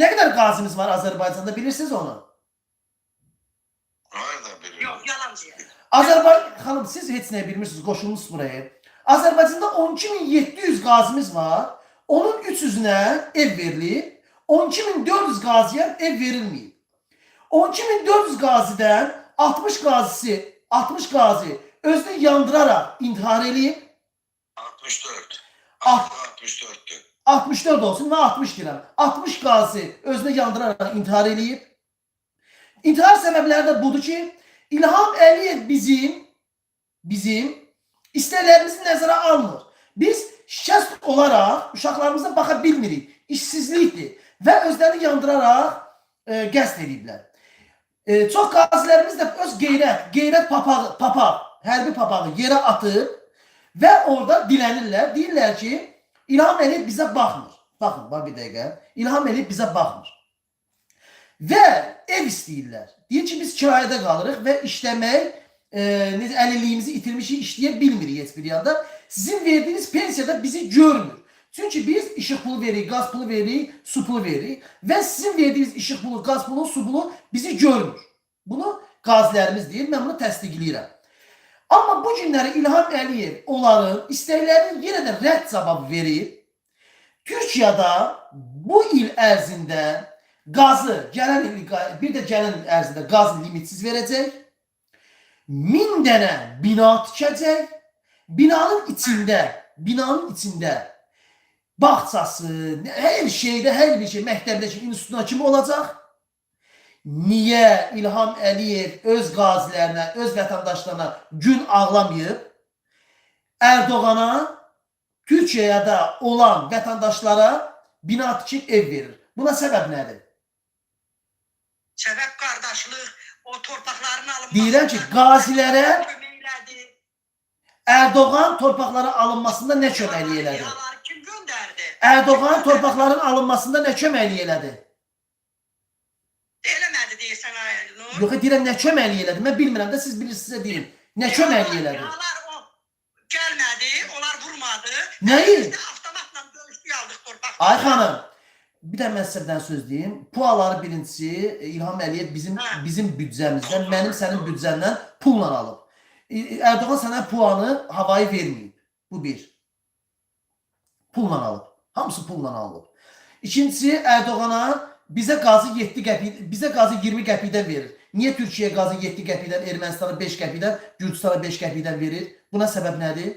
Speaker 1: nə qədər qazimiz var Azərbaycanda, bilirsiniz onu?
Speaker 5: Hayır da biliyorum.
Speaker 7: Yox, yalan deyək.
Speaker 1: Azərbaycan, xanım, siz heç nəyə bilmirsiniz, qoşulmuş buraya. Azərbaycanda 12.700 qazimiz var. Onun 300-ünə ev verilib. 12.400 qaziyə ev verilməyib. 12.400 qazidən 60 qazi özünü yandıraraq intihar edib.
Speaker 5: 64.
Speaker 1: Ah.
Speaker 5: 64'tü.
Speaker 1: 64 olsun, mən 60 deyirəm. 60 qazi özünü yandıraraq intihar edib. İntihar səbəbləri də budur ki, İlham Əliyev bizim istəklərimizi nəzərə almır. Biz şəxs olaraq uşaqlarımıza baxa bilmirik. İşsizlikdir və özlərini yandıraraq qəsd ediblər. Çox qazilərimiz də öz qeyrət papaq, hərbi papağı yerə atıb və orada dilənirlər. Deyirlər ki, İlham Əliyev bizə baxmır. Baxın, bir dəqiqə. İlham Əliyev bizə baxmır. Və ev istəyirlər. Deyir ki, biz kirayədə qalırıq və işləmək, əlilliyimizi itirmişik, işləyə bilmirik heç bir yanda. Sizin verdiyiniz pensiyada bizi görmür. Çünki biz işıq pulu veririk, qaz pulu veririk, su pulu veririk və sizin verdiyiniz işıq pulu, qaz pulu, su pulu bizi görmür. Bunu qazilərimiz deyir, mən bunu təsdiqləyirəm. Amma bu günləri İlham Əliyev onların istəklərinin yenə də rədd cavabı verir. Türkiyədə bu il ərzində qazı, bir də gələn il ərzində qazı limitsiz verəcək. 1000 dənə bina tikəcək. Binanın içində bağçası, hər şeydə, hər bir şey, məktəbdə kimi, institutuna kimi olacaq. Niyə İlham Əliyev öz qazilərinə, öz vətəndaşlarına gün ağlamayıb, Ərdoğana, Türkiyədə olan vətəndaşlara bina tikib ev verir? Buna səbəb nədir?
Speaker 7: Səbəb qardaşlıq, o torpaqlarını alınması.
Speaker 1: Deyirəm ki, qazilərə Ərdoğan torpaqların alınmasında nə köməklik elədi?
Speaker 7: Kim göndərdi?
Speaker 1: Ərdoğan torpaqların alınmasında nə köməklik elədi?
Speaker 7: Eləmədi deyirsən Ayəl.
Speaker 1: Yox, deyirəm, nə köməklik elədi? Mən bilmirəm də, siz bilirsiniz deyim. Nə köməklik elədi?
Speaker 7: Onlar gəlmədi, onlar vurmadı.
Speaker 1: Nəyi?
Speaker 7: Avtomatla döyüşdük, aldıq torpaqları.
Speaker 1: Ay xanım, bir də mən sizdən söz deyim. Puaları birincisi İlham Əliyev bizim büdcəmizdən, mənim sənin büdcəndən pulla alıb. Ərdoğan sənə puanı havayı verməyib. Bu bir. Pulla alıb. Hamısı pulla alıb. İkincisi, Ərdoğana bizə qazı 20 qəpikdən verir. Niyə Türkiyə qazı 7 qəpikdən, Ermənistana 5 qəpikdən, Gürcistana 5 qəpikdən verir? Buna səbəb nədir?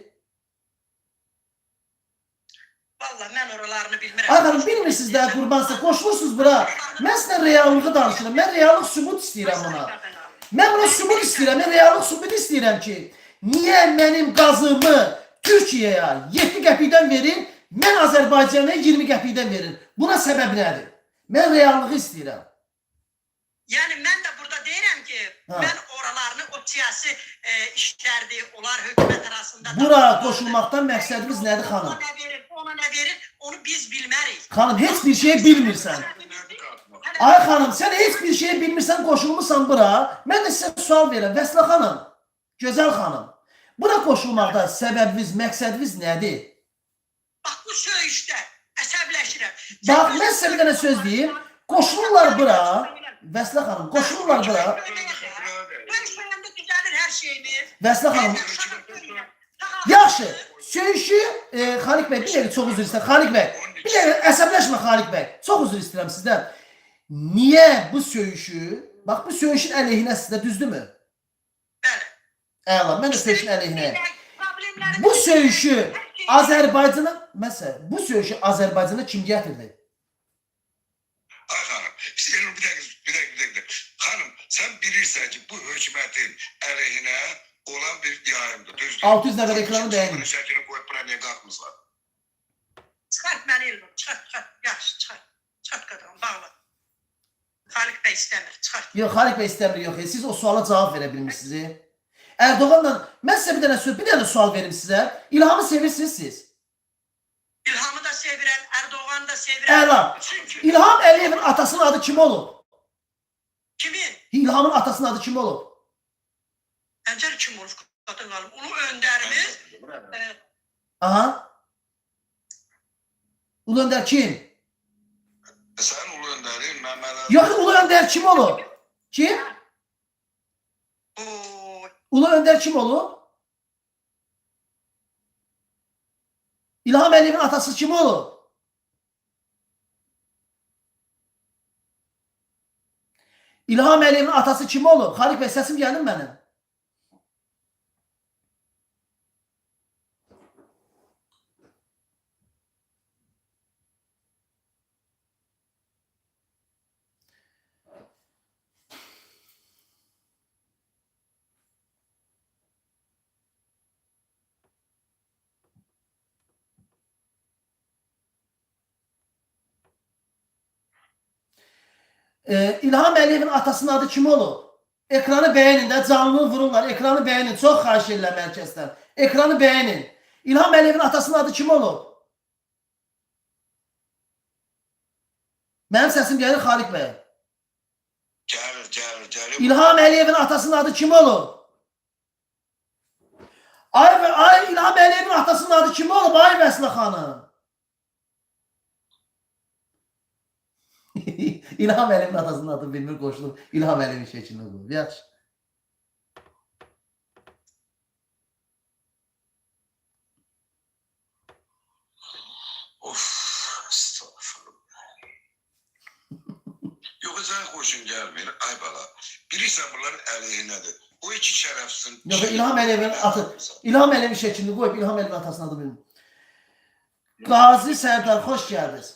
Speaker 7: Valla mən oralarını bilmirəm.
Speaker 1: Ay xanım, bilmirsiniz də qurbansız, qoşulursunuz bura. Mən sizə reallığı danışıram. Mən reallıq sübut istəyirəm buna. Mən buna sübut istəyirəm. Mən reallıq sübut istəyirəm ki, niyə mənim qazımı Türkiyəyə 7 qəpikdən verir, mən Azərbaycana 20 qəpikdən verir. Buna səbəb nədir? Mən reallığı istəyirəm.
Speaker 7: Yəni mən də burada deyirəm ki, mən oralarını o siyasi işlərdir, onlar hökumət arasında.
Speaker 1: Bura qoşulmaqdan məqsədimiz nədir xanım?
Speaker 7: Ona nə verir, onu biz bilmərik.
Speaker 1: Xanım, heç bir şey bilmirsən. Ay xanım, sən heç bir şey bilmirsən, qoşulmuşsan bura. Mən də sizə sual verirəm. Vəslə xanım, gözəl xanım. Bura qoşulmaqda səbəbiniz, məqsədiniz nədir?
Speaker 7: Bax, bu söyüşdə əsəbləşirəm.
Speaker 1: Bax, mən sizə bir dənə söz deyim. Qoşulurlar bura. Vəslə xanım, qoşulurlar bura.
Speaker 7: Görüşməyəndə düzəlir hər şeyimiz.
Speaker 1: Vəslə xanım. Yaxşı, söyüşü, Xaliq bəy, bir dəqiqə çox üzr istəyirəm. Xaliq bəy, bir dəqiqə əsəbləşmə Xaliq bəy. Çox üzr istəyirəm sizdən. Niyə bu söyüşü, bax bu söyüşün əleyhinə sizdə, düzdürmü?
Speaker 7: Bəli.
Speaker 1: Əla, mən də söyüşün əleyhinə. Bu söyüşü Azərbaycana, məsələn, bu söyüşü Azərbaycana kim gətirdi?
Speaker 5: Ay xanım, bir dəqiqə. Xanım, sən bilirsən ki, bu hökumətin əleyhinə olan bir yayımdır.
Speaker 1: 600 nəfər ekranı bəyənin.
Speaker 5: Şəkini qoyub bura niyə qalxmırsan?
Speaker 7: Çıxart məni elmə, çıxart. Yaxşı, çıxart qadın, bağla. Xaliq bəy istəmir, çıxart.
Speaker 1: Yox, Xaliq bəy istəmir, yox. Siz o suala cavab verə bilmirsiniz. Ərdoğanla, mən sizə bir dənə sual verim sizə. İlhamı sevirsiniz siz?
Speaker 7: İlhamı da sevirəm, Ərdoğanı da sevirəm.
Speaker 1: Əla. İlham Əliyevin atasının adı kim olub?
Speaker 7: Kimin?
Speaker 1: İlhamın atasının adı kim olub?
Speaker 7: Əncər kim olub qadın qalıb? Ulu öndərimiz.
Speaker 1: Aha. Ulu Öndər kim?
Speaker 5: Sən ulu öndərin, məmələr...
Speaker 1: Yox, Ulu Öndər kim olub? Kim? Ulu Öndər kim olub? Əliyevin atası kim olub? İlham Əliyevin atası kim olub? Xaliq bəy, səsim gəlir mənim. İlham Əliyevin atasının adı kim olub? Ekranı bəyənin də, canlı vururlar. Ekranı bəyənin. Çox xahiş edirlər mərkəzdən. Ekranı bəyənin. İlham Əliyevin atasının adı kim olub? Mənim səsim gəlir Xaliq bəy.
Speaker 5: Gəlir.
Speaker 1: İlham Əliyevin atasının adı kim olub? Ay İlham Əliyevin atasının adı kim olub? Ay Vəslə xanım. İlham Əliyevin atasının adı bilmir qoşulub. İlham Əliyevin şəklində qoyub. Yaxşı.
Speaker 5: Of, estağfurullah. Yox, sən xoşun gəlmir, ay bala. Bilirsən bunlar əleyhinədir. O iki şərəfsin.
Speaker 1: Yox, İlham Əliyevin atı. İlham Əliyevin şəklində qoyub. İlham Əliyevin atasının adı bilmir. Qazi Sərdar, xoş gəldiniz.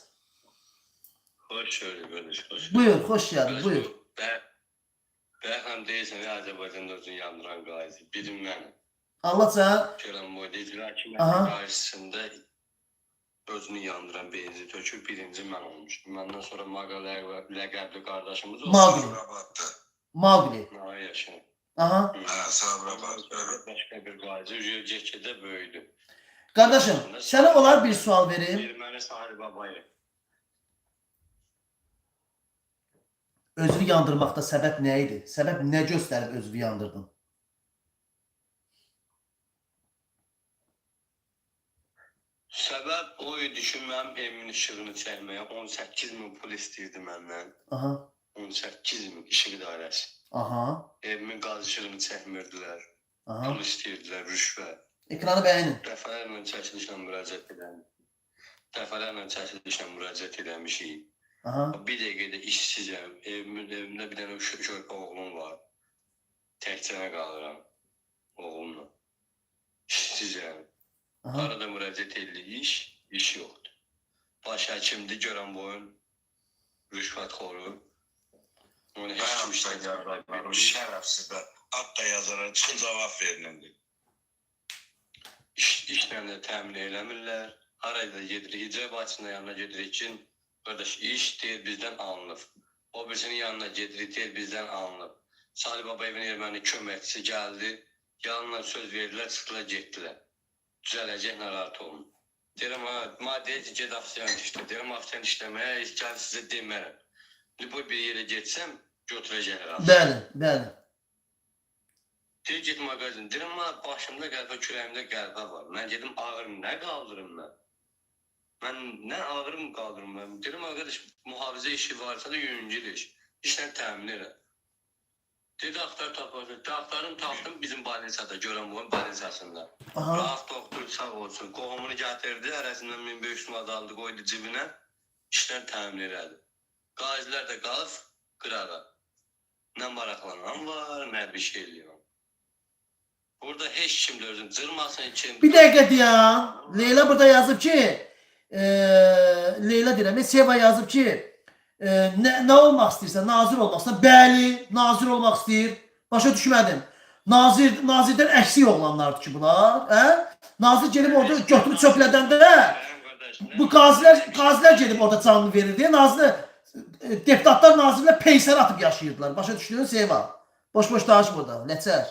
Speaker 3: Hoş gördük kardeş, hoş gördük.
Speaker 1: Buyur, xoş gəldin, buyur.
Speaker 3: Ben hem değilsem ya Azerbaycan'da özünü yandıran gazi. Bilim benim.
Speaker 1: Allah sənə
Speaker 3: Kerem Boydayıcı
Speaker 1: Aha.
Speaker 3: karşısında özünü yandıran beyinci töküp birinci ben olmuştum. Benden sonra Maga ləqəbli kardeşimiz oldu.
Speaker 1: Maqli.
Speaker 5: Sabrabat'ta.
Speaker 1: Maqli.
Speaker 3: Ay yaşım.
Speaker 1: Aha.
Speaker 5: Ha, Sabrabat.
Speaker 3: Başka bir gazi. Cekede böyüdü.
Speaker 1: Qardaşım, sənə olar bir sual verim.
Speaker 3: Erməni Sahil Babayı.
Speaker 1: Özünü yandırmaqda səbəb nə idi? Səbəb nə göstərib özünü yandırdın?
Speaker 3: Səbəb o idi ki, mənim evimin işığını çəkməyə 18.000 pul istəyirdi məndən.
Speaker 1: Aha.
Speaker 3: 18.000 işıq dairəsi.
Speaker 1: Aha.
Speaker 3: Evimin qaz işığını çəkmirdilər.
Speaker 1: Aha.
Speaker 3: Pul istəyirdilər, rüşvət.
Speaker 1: Ekranı bəyənin.
Speaker 3: Dəfələrlə çəkilişlə müraciət edəmişik.
Speaker 1: Aha.
Speaker 3: Bir dəqiqədə işsizəm. Evimdə bir dənə körpə oğlum var. Təkcənə qalıram oğlumla. İşsizəm.
Speaker 1: Aha.
Speaker 3: Arada müraciət edirik, iş yoxdur. Baş həkimdir, görən boyun rüşvətxoru. Onu heç kim işləyir.
Speaker 5: O şərəfsiz də ad da yazarlar, çıxın cavab verin.
Speaker 3: İşlə də təmin eləmirlər. Harayda gedirik, icra başçının yanına gedirik ki, qardaş iş deyir bizdən alınıb. O birisinin yanına gedirik deyir bizdən alınıb. Salih Babayevin erməni köməkçisi gəldi. Yalanla söz verdilər, çıxdılar, getdilər. Düzələcək, narahat olun. Deyirəm, deyir ki, ged afisiyant işlə. Deyirəm, afisiyant işləməyə, gəl sizə demərəm. Bu bir yerə getsəm, götürəcəklər.
Speaker 1: Bəli, bəli.
Speaker 3: Deyir, get mağazin. Deyirəm, başımda qəlbə, kürəyimdə qəlbə var. Mən gedim, ağırım, nə qaldırım mən? Mən nə ağırım qaldırım mən? Deyirəm, arkadaş, mühafizə işi varsa da yüngül iş. İşlə təmin elə. Dedi, axtar taparsın. Axtarım, tapdım bizim balinsada, görən boyun balinsasında.
Speaker 1: Aha.
Speaker 3: Rahat doktor sağ olsun. Qohumunu gətirdi, ərəsindən 1500 manat aldı, qoydu cibinə. İşlər təmin elədi. Qazilər də qalıb qırağa. Nə maraqlanan var, nə bir şey eləyən. Burada heç kim də özün cırmasın kim.
Speaker 1: Bir dəqiqə deyəm. Leyla burada yazıb ki, Leyla deyirəm, Seva yazıb ki, nə olmaq istəyirsən? Nazir olmaq istəyirsən? Bəli, nazir olmaq istəyir. Başa düşmədim. Nazirdən əksik oğlanlardır ki bunlar. Nazir gelib orada götürüb çöplədəndə bu qazilər gelib orada canını verir deyə deputatlar nazirlər peysər atıb yaşayırdılar. Başa düşdün Seva? Boş-boş danışma orada. Ləçər.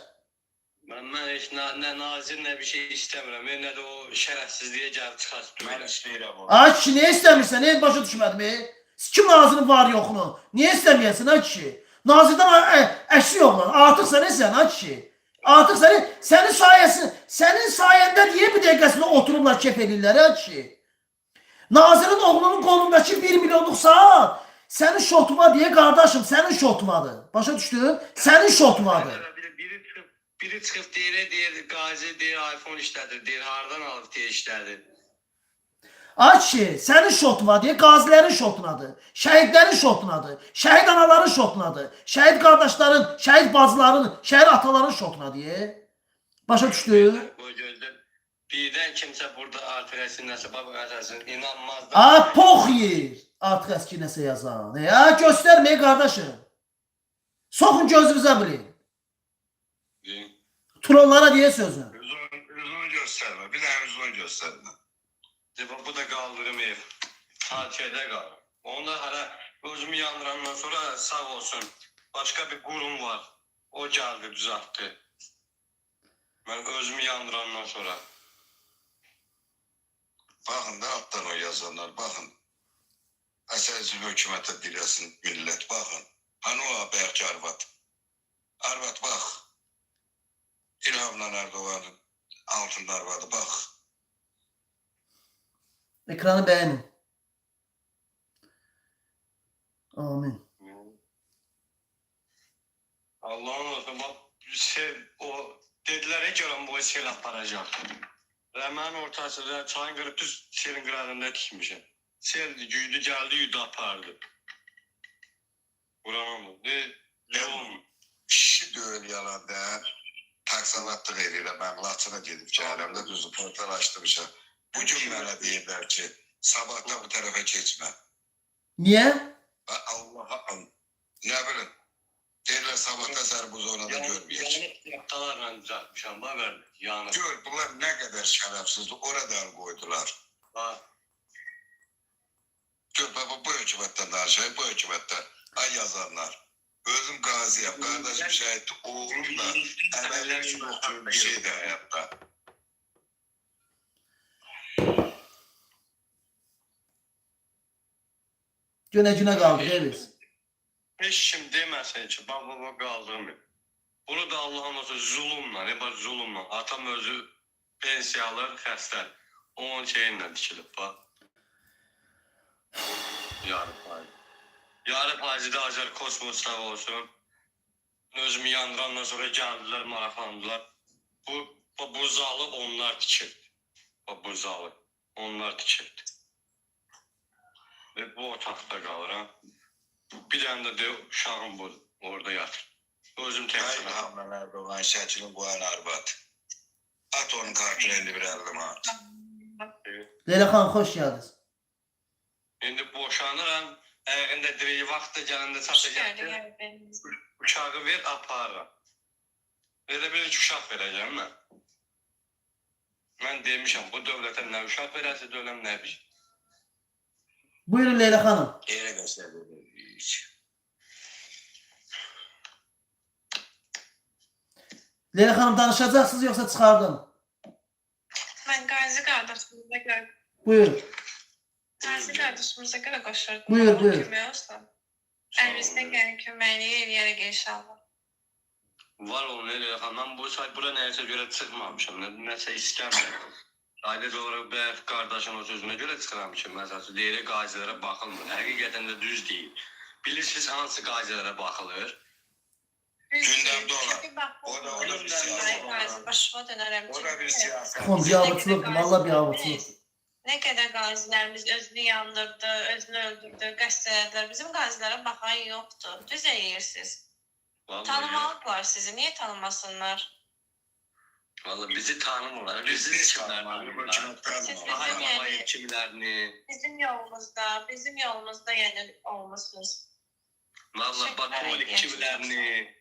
Speaker 3: Mən heç nə nazir, nə bir şey istəmirəm. Nə də o şərəfsizliyə gəlib çıxasın.
Speaker 5: Mən istəyirəm onu.
Speaker 1: Ay kişi, niyə istəmirsən? Başa düşmədim. Kim nazirinin var yoxunu? Niyə istəməyəsin ay kişi? Nazirdən əksik oğlan. Artıq sənəsən ay kişi. Artıq sənin sayəndə deyə bir dəqiqəsində otururlar kef edirlər ay kişi. Nazirin oğlunun qolundakı 1 milyonluq saat sənin şotuma deyə qardaşım, sənin şotumadır. Başa düşdün? Sənin şotumadır.
Speaker 3: Biri çıxıb deyir, qazi deyir, iPhone işlədir, deyir, hardan alıb deyə işlədir.
Speaker 1: Ay kişi, sənin şotuna deyə, qazilərin şotunadır, şəhidlərin şotunadır, şəhid anaların şotunadır, şəhid qardaşların, şəhid bacıların, şəhid ataların şotuna deyə. Başa düşdü?
Speaker 3: Bu gözdə birdən kimsə burada artıq əslində baba əsasın inanmazdı.
Speaker 1: A, pox yer. Artıq əski nəsə yazan. Ya, göstərməyin qardaşım. Soxun gözünüzə bilin. Trollara deyə sözün.
Speaker 5: Üzünü gösterme. Bir daha üzünü gösterme.
Speaker 3: Bu da qaldırım ev. Hakiyədə qalır. Onda hələ özümü yandırandan sonra sağ olsun. Başqa bir qurum var. O gəldi, düzəltdi. Mən özümü yandırandan sonra.
Speaker 5: Bakın da alttan o yazanlar. Bakın. Əsəsi hökumətə diləsin millət. Bakın. Hani o belki Arvat. Arvat bak. İlhamla Erdoğan'ın altında Arvat'ı bak.
Speaker 1: Ekranı bəyənin. Amin.
Speaker 3: Allah'ın olsun bak o dedilərə görə bu sel aparacaq. Rəmənin ortasında çayın qırıb düz selin qırağında tikmişəm. Sel güydü gəldi yudu apardı. Buranın mı? Yoğun.
Speaker 5: Kişi deyil yalan da. Taksalatlık eliyle ben Laçın'a gidip çağrımda düzü portal açtırmışam. Bugün bana deyirlər ki sabahta bu tarafa geçme.
Speaker 1: Niyə?
Speaker 5: Allah'ım. Ne bileyim. Deyirlər sabahta səni bu zonada görmeyecek.
Speaker 3: Yani yaptalarla düzeltmişəm. Bak verdi. Yani.
Speaker 5: Gör bunlar ne kadar şerefsizdi. Oradan koydular.
Speaker 3: Bak.
Speaker 5: Gör baba bu hükümetten daha şey bu hükümetten. Ay yazanlar. Özüm gaziyim. Kardeşim şahit oğlum da emeller için oturup bir şey de hayatta.
Speaker 1: Günə qaldıq biz.
Speaker 3: Heç kim deməsin ki, baba qaldırmıyor. Bunu da Allah'ın olsun zulümla, ne var zulümla. Atam özü pensiyalar, xəstə. Onun şeyinlə dikilib, bak. Yarı payı. Yarı paycıda Acar Kosmos sağ olsun. Özümü yandırandan sonra gəldilər, maraqlandılar. Bu zalı onlar tikirdi. Bu zalı onlar tikirdi. Ve bu otaqda qalıram. Bir dənə də de uşağım budur, orada yatır. Özüm tek
Speaker 5: Ay
Speaker 3: sıra.
Speaker 5: İlhamla Erdoğan şəkilin qoyan Arvat. At onun kartını 51-50 manat.
Speaker 1: Leyla xanım, xoş gəldiniz.
Speaker 3: İndi boşanıram, əgəndə direyi vaxtda gələndə satacaqdır. Uşağı ver, aparıram. Elə bir iki uşaq verəcəm mən. Mən demişəm, bu dövlətə nə uşaq verəsə dövləm nə bir.
Speaker 1: Buyurun Leyla xanım.
Speaker 5: Yere gösteriyor.
Speaker 1: Leyla xanım, danışacaqsınız yoxsa çıxardım?
Speaker 8: Mən Qazi qardaşımıza görə,
Speaker 1: Buyur.
Speaker 8: Qazi qardaşımıza görə qoşurdum.
Speaker 1: Buyur,
Speaker 8: Ona
Speaker 1: buyur.
Speaker 8: kömək olsun. Əlimizdən gələn köməkliyi eləyərək inşallah.
Speaker 3: Var onun elə yaxın. Mən bu say bura nəyəsə görə çıxmamışam. Nəsə istəmirəm. Ailə doğru bəyək qardaşın o sözünə görə çıxıram ki, məsələn, deyirək qazilərə baxılmır. Həqiqətən də düz deyil. Bilirsiniz hansı qazilərə baxılır?
Speaker 5: Gündəmdə olan. O da bir siyaset.
Speaker 8: Qazi başıma dönərəm.
Speaker 5: O da bir siyaset.
Speaker 1: Xom, biabırçılıqdır, valla biabırçılıqdır.
Speaker 8: Nə qədər qazilərimiz özünü yandırdı, özünü öldürdü, qəsd elədilər. Bizim qazilərə baxan yoxdur. Düz eləyirsiniz. Tanımalıdırlar sizi. Niyə tanımasınlar?
Speaker 3: Vallahi bizi tanımırlar. Bizi kimlərini? Hayır kimlərini?
Speaker 8: Bizim yolumuzda yəni olmuşsunuz.
Speaker 3: Vallahi bak o kimlərini?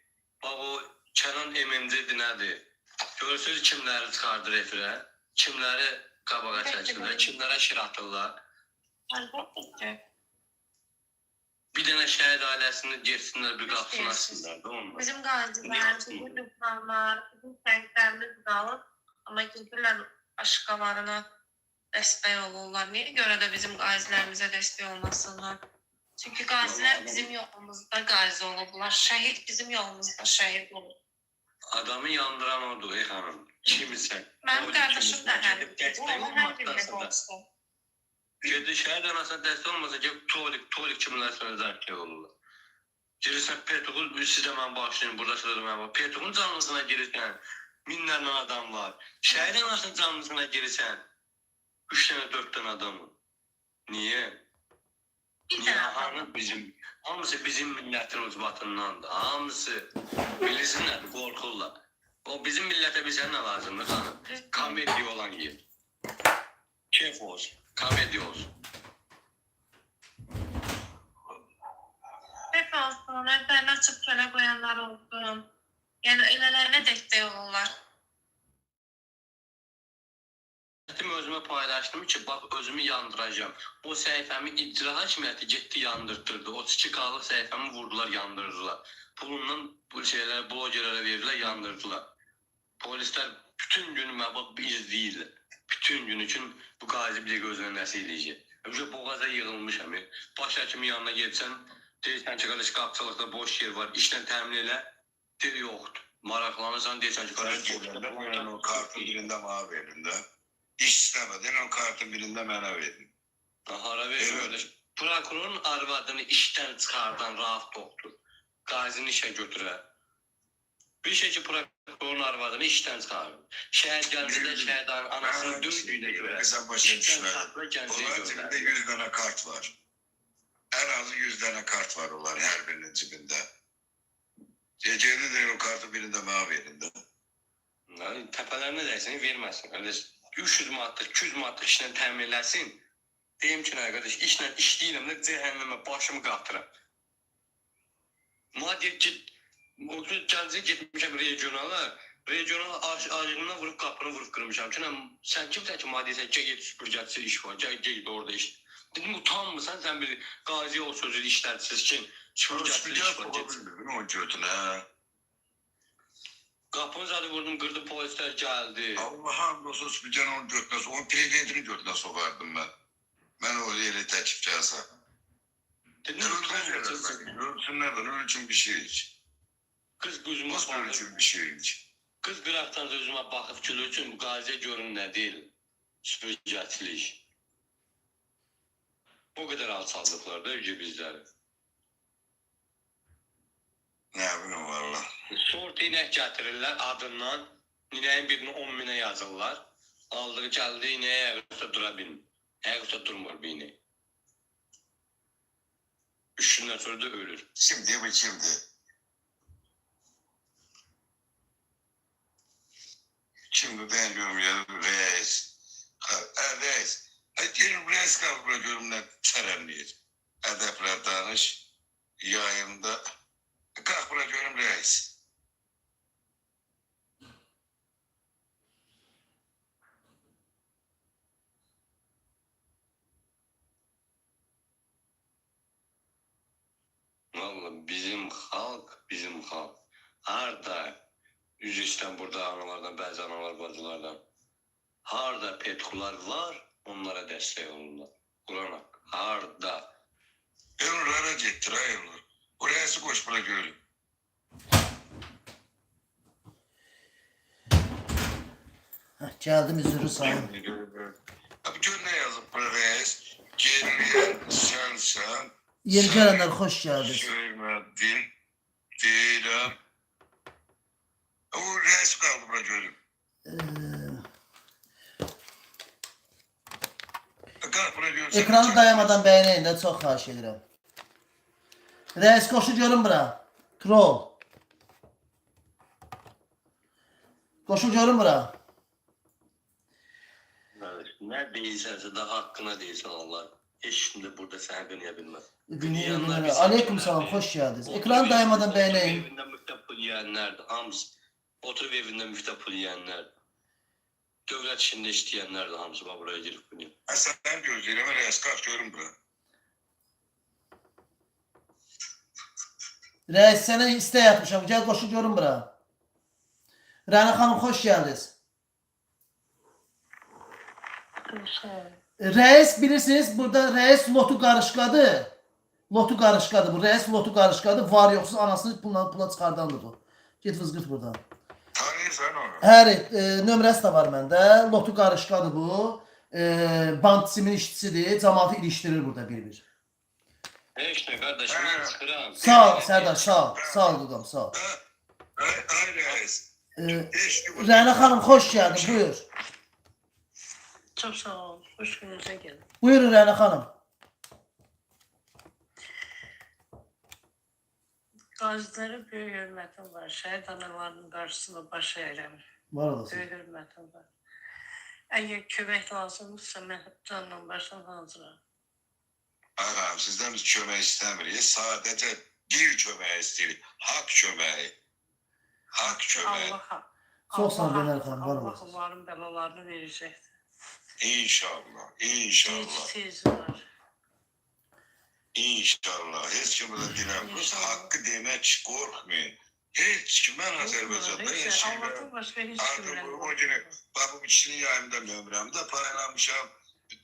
Speaker 3: Bak o Kenan MMC'dir nədir? Görürsünüz kimləri çıxardır efirə? Kimləri qabağa çəkirlər? Kimlərə şir atırlar?
Speaker 8: Əlbəttə ki.
Speaker 3: Bir dənə şəhid ailəsini getsinlər, bir qapısını açsınlar da onlar.
Speaker 8: Bizim qazilər, bizim lübnanlar, bizim kəndlərimiz qalıb, amma gedirlər başqalarına dəstək olurlar. Niyə görə də bizim qazilərimizə dəstək olmasınlar? Çünki qazilər bizim yolumuzda qazi olublar, şəhid bizim yolumuzda şəhid olub.
Speaker 3: Adamı yandıran odur, ey xanım. Kimsə.
Speaker 8: Mənim qardaşım da həmdir, o hər birində olsun.
Speaker 3: Gedi şəhid anasına dəstək olmasa ki, tolik kimlər sözlər olurlar. Girirsən Petuğul, sizə mən başlayayım, burada sözlər mən var. Petuğun canlısına girirsən, minlərlə adam var. Şəhid anasının canlısına girirsən, 3 dənə, 4 dənə adam var. Niye?
Speaker 8: Bir
Speaker 3: Niye?
Speaker 8: dənə adam.
Speaker 3: Hamısı bizim milletin ucbatındandır. Hamısı bilirsinler, korkurlar. O bizim millete bize ne lazımdır hanım? Komedi olan yer. Keyif olsun. Komedi olsun.
Speaker 8: Hep olsun, evlərini açıb kölə qoyanlar olsun. Yəni elələrine dəstək olurlar.
Speaker 3: Özüme paylaştım ki bak özümü yandıracağım. O səhifəmi icra hakimiyyəti getdi yandırtırdı. O 2 qalıq səhifəmi vurdular, yandırdılar. Pulundan bu şeyler blogerlərə verirlər, yandırdılar. Polisler bütün günü bak izləyirlər. Bütün gün için bu qazi bir gözünə nəsə eləyəcək. Öncə boğaza yığılmışam. Baş həkimin yanına getsən, deyirsən ki, qardaş qapçılıqda boş yer var, işlə təmin elə. Deyir, yoxdur. Maraqlanırsan, deyirsən ki,
Speaker 5: Sen
Speaker 3: qardaş
Speaker 5: gelende ben o kartın birinde bana verin de. İş istemeden o kartın birinde bana verin.
Speaker 3: hara verir qardaş. Prokurorun arvadını işdən çıxardan rahat doktor. Qazini işə götürər. Bir şey ki, prokurorun arvadını işdən çıxarır. Şəhər Gəncədə şəhərdarın anasını dövdüyünə görə.
Speaker 5: Sen başa düşmedin.
Speaker 3: Gəncəyə
Speaker 5: Onların cebinde
Speaker 3: göndərir.
Speaker 5: 100 tane kart var. En azı 100 tane kart var onlar her birinin cebinde. Geceli de o kartı birinde bana verin de.
Speaker 3: Təpələrinə dəysin, verməsin. Qardaş, 300 manatlıq, 200 manatlıq işlə təmin eləsin. Deyim ki, nə qardaş, işlə işləyirəm də cəhənnəmə başımı qatıram. Mənə deyir ki, o gün Gəncəyə getmişəm regionala, regional acilina vurub qapını vurub qırmışam ki, sən kimsən ki, mənə deyirsən, get süpürgəçisi iş var, get orada iş. Dedim, utanmısan sən bir qazi o sözü işlədisiz ki, süpürgəçisi iş var, get.
Speaker 5: O götüne.
Speaker 3: Qapını zadı vurdum, qırdı, polislər gəldi.
Speaker 5: Allah'ım olsun süpürgenin onun götüne, onun prezidentini götüne sokardım ben. Ben o yeri teçhifçiyse.
Speaker 3: Dedim,
Speaker 5: Ölsünler ölsünlerden ölçün bir şey hiç.
Speaker 3: Qız gözümə
Speaker 5: Nasıl
Speaker 3: baxıb,
Speaker 5: ölçün bir şey hiç.
Speaker 3: qız qıraqdan özümə baxıb gülür üçün bu qaziyə görün nə deyil, süpürgəçilik. O qədər alçaldıqlar da öncə bizləri.
Speaker 5: Ne bileyim valla.
Speaker 3: Sort inək gətirirlər adından, inəyin birini 10 minə yazırlar. Aldığı gəldi inəyə ayaqüstə dura bilmir. Ayaqüstə durmur bir inək. 3 gündən sonra da ölür.
Speaker 5: Şimdi mi şimdi? Şimdi ben diyorum ya reis. Reis. Gelin reis kalk bırakıyorum ne seremliyiz. Edepler danış. Yayında. Kalk bırakıyorum reis.
Speaker 3: Vallahi bizim xalq. Harda üzüstən burada analardan, bəzi analar bacılardan. Harda petkular var, onlara dəstək olurlar. Quran haqqı. Harda.
Speaker 5: Ben onu rara getir hayırlı. O reisi koş bırakıyorum.
Speaker 1: Geldim üzürü sayın.
Speaker 5: Abi gör ne yazıp bu reis. Geriye sen.
Speaker 1: Yeni gelenler hoş geldiniz.
Speaker 5: Söylemedin. Değilim. O reis kaldı bırakıyorum. Kalk bırakıyorum.
Speaker 1: Ekranı dayamadan beğenin de çok xahiş edirəm. Reis koşu görün bura. Troll. Koşu görün bura.
Speaker 3: Nə deyirsənsə də haqqına deyirsən Allah. Heç şimdi burada səni qınaya bilməz.
Speaker 1: Dinleyenler. Aleyküm selam, hoş geldiniz. Ekranı dayamadan beğenin.
Speaker 3: Oturub evində müftə pul yiyənlərdir, hamısı. Oturub evində müftə pul yiyənlərdir. Dövlət işində işləyənlərdir, hamısı buraya girib bunu.
Speaker 5: Sen gözlerim reis kalk görün bura.
Speaker 1: Reis sana iste yapmışam. Gel koşu görün bura. Rana Hanım hoş geldiniz. Reis bilirsiniz burada reis lotu qarışqadı. Lotu qarışqadı bu. Reis lotu qarışqadı. Var yoxsuz anasını pula çıxardandır bu. Get vızqırt buradan.
Speaker 5: Tanıyırsan onu.
Speaker 1: Hər nömrəsi də var məndə. Lotu qarışqadı bu. Band simin işçisidir. Cəmaatı ilişdirir burada bir-bir.
Speaker 3: Heç nə qardaşım, mən çıxıram.
Speaker 1: Sağ ol Sərdar, sağ ol. Sağ ol Dudam, sağ ol.
Speaker 5: Ay reis.
Speaker 1: Rana Hanım hoş geldin. Buyur.
Speaker 8: Çok sağ ol. Hoş gününüze gelin.
Speaker 1: Buyurun Rana Hanım.
Speaker 9: Qazilere böyük hörmətim var. Şəhid analarının qarşısında baş əyirəm.
Speaker 1: Var olasın.
Speaker 9: Böyük hörmətim var. Əgər kömək lazımdırsa mən canla başla hazıram.
Speaker 5: Ağam sizden biz kömək istemiyoruz. Sadece bir kömək istiyoruz. Hak köməyi. Hak köməyi.
Speaker 9: Allah
Speaker 1: Çox sağ ol Beynər xanım, var
Speaker 9: Allah
Speaker 1: olasın.
Speaker 9: onların bəlalarını verəcəkdir.
Speaker 5: İnşallah. İnşallah.
Speaker 9: Tez var.
Speaker 5: İnşallah. Hiç kimden dilemiyoruz.
Speaker 9: İnşallah.
Speaker 5: Hakkı demek korkmayın. Hiç kim ben Azerbaycan'da
Speaker 9: Heç
Speaker 5: yaşayayım.
Speaker 9: Allahdan başqa heç
Speaker 5: Artık
Speaker 9: kimlə.
Speaker 5: o günü bak bu biçinin yayında nömrəmdə paylamışam.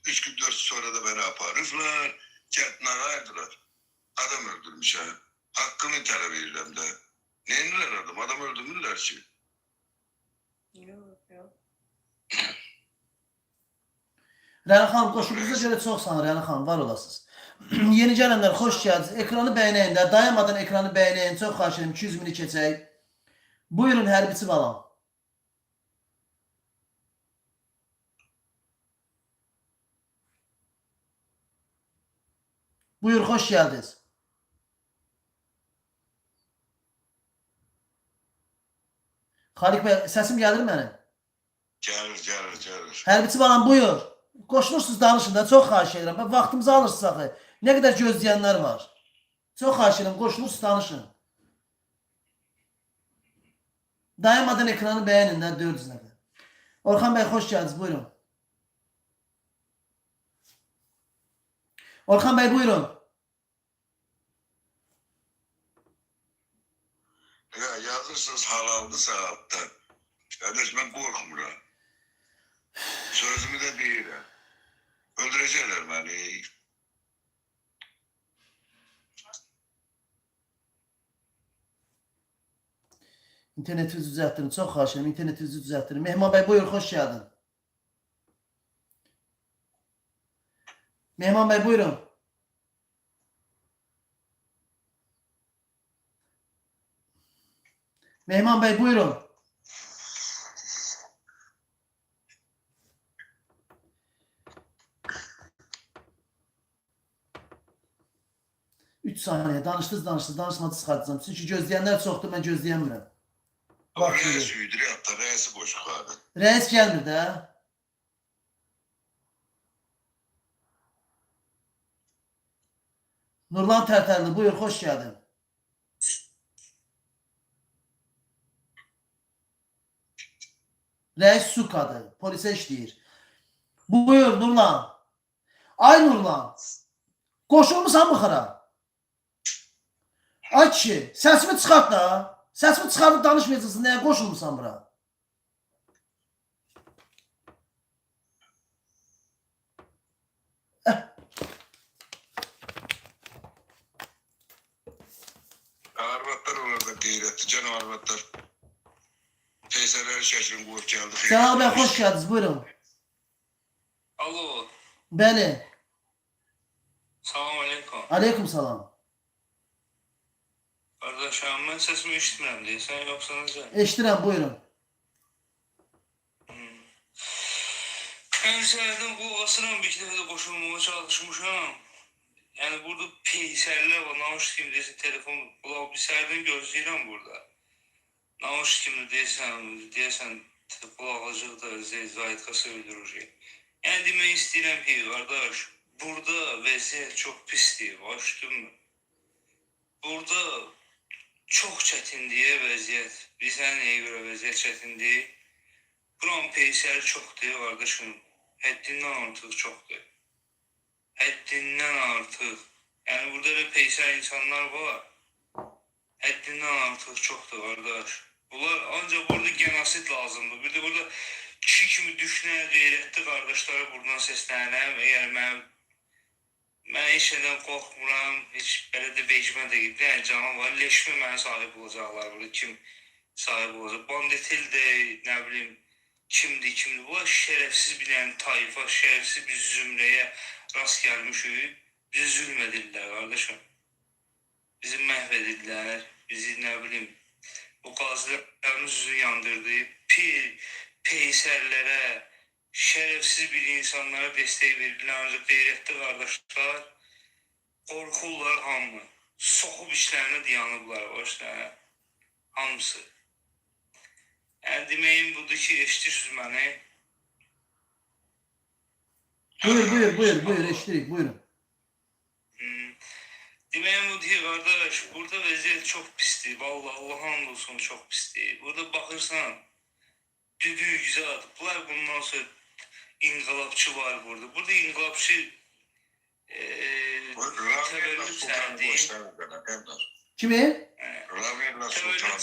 Speaker 5: 3 gün 4 sonra da beni aparırlar. Kentine verdiler. Adam öldürmüşler. Hakkını tələb edirəm də. Neyinlər adam? Adam öldürmürlər ki.
Speaker 9: Yox.
Speaker 1: Rəna xanım, qoşulduğunuza görə çox sağ olun Rəna xanım, var olasınız. Yeni gələnlər xoş gəldiniz. Ekranı bəyənəyin də, dayanmadan ekranı bəyənəyin. Çox xahiş edirəm 200 mini keçək. Buyurun hərbiçi balam. Buyur, xoş gəldiniz. Xalik bəy, səsim gəlir mənim?
Speaker 5: Gəlir.
Speaker 1: Hərbiçi balam, buyur. Qoşulursunuz, danışın da, çox xahiş edirəm. Bax, vaxtımızı alırsınız axı. Nə qədər gözləyənlər var. Çox xahiş edirəm, qoşulursunuz, danışın. Dayanmadan ekranı bəyənin də, 400 nəfər. Orxan bəy, xoş gəldiniz, buyurun. Orxan bəy, buyurun.
Speaker 5: Ya yazırsınız halaldı saatdə. Qardaş, mən qorxmuram. Sözümü də deyirəm. Öldürəcəklər məni.
Speaker 1: İnternetinizi düzəltdirin. Çox xahiş edirəm, internetinizi düzəltdirin. Mehman bəy, buyur, xoş gəldin. Mehman bəy, buyurun. Mehman bəy, buyurun. Üç saniye. Danışdınız, danışmadı çıxartacağım. Çünki gözləyənlər çoxdur, mən gözləyəmirəm.
Speaker 5: Ama
Speaker 1: Bak
Speaker 5: reis
Speaker 1: şimdi.
Speaker 5: üydürü hatta reisi boş kaldı.
Speaker 1: Rəis gəlmir də. Nurlan Tərtərli, buyur, xoş gəldin. Rəis Sukadır, polisə işləyir. Buyur, Nurlan. Ay Nurlan, qoşulmusan mıxıra? Ay kişi, səsimi çıxart da. Səsimi çıxarıb danışmayacaqsın, nəyə qoşulmusan bura?
Speaker 5: Arvatlar orada gayretli canım arvatlar. Teyzeler şaşırın koyup geldi.
Speaker 1: Cənab bəy, xoş gəldiniz, buyurun.
Speaker 10: Alo,
Speaker 1: Bəli,
Speaker 10: salam aleyküm.
Speaker 1: aleyküm salam.
Speaker 10: Qardaşım, mən səsimi eşitmirəm deyirsən, yoxsa necə?
Speaker 1: Eşidirəm, buyurun.
Speaker 10: Mən səhərdən bu asıram bir iki dəfə də qoşulmağa çalışmışam. Yəni burada peysərlər var, namuş kimi deyirsən, telefon, bir səhərdən gözləyirəm burada. Namuş kimi deyirsən, qulaqacıqda Zahidqa söylürür. Yəni demək istəyirəm ki, qardaş, burada vəziyyət çox pisdir, başlayım. Burada çox çətindir vəziyyət. Bilirsən nəyə görə vəziyyət çətindir? Buranın peysəri çoxdur, qardaşım. Həddindən artıq çoxdur. Həddindən artıq. Yəni burada elə peysər insanlar var. Həddindən artıq çoxdur, qardaş. Bunlar ancaq burada genosid lazımdır. Bir də burada kişi kimi düşünən qeyrətli qardaşlara buradan səslənirəm. Əgər mən heç şeydən qorxmuram, heç belə də vecmə də gidib. Yəni canım var, leşmə mənə sahib olacaqlar burada. Kim sahib olacaq? Banditil də, nə bilim, kimdir. Bunlar şərəfsiz bir yəni tayfa, şərəfsiz bir zümrəyə rast gəlmişik. Bizi zülm edirlər, qardaşım. Bizi məhv edirlər. Bizi, nə bilim, o qazilərimiz üzünü yandırdı. Peysərlərə, şərəfsiz bir insanlara dəstək verirlər. Ancaq qeyrətli qardaşlar qorxurlar hamı. soxub işlərinə dayanıblar başda. Hamısı. Yəni deməyim budur ki, eşitirsiniz məni?
Speaker 1: Buyur, eşitirik, buyurun.
Speaker 10: Deməyim budur ki, qardaş, burada vəziyyət çox pisdir. Vallahi Allah hamd olsun çox pisdir. Burada baxırsan, düdüyü güzel atıblar. Bundan sonra inqilabçı var burada. Burada inqilabçı təvəllüd sənədi.
Speaker 1: Kimi?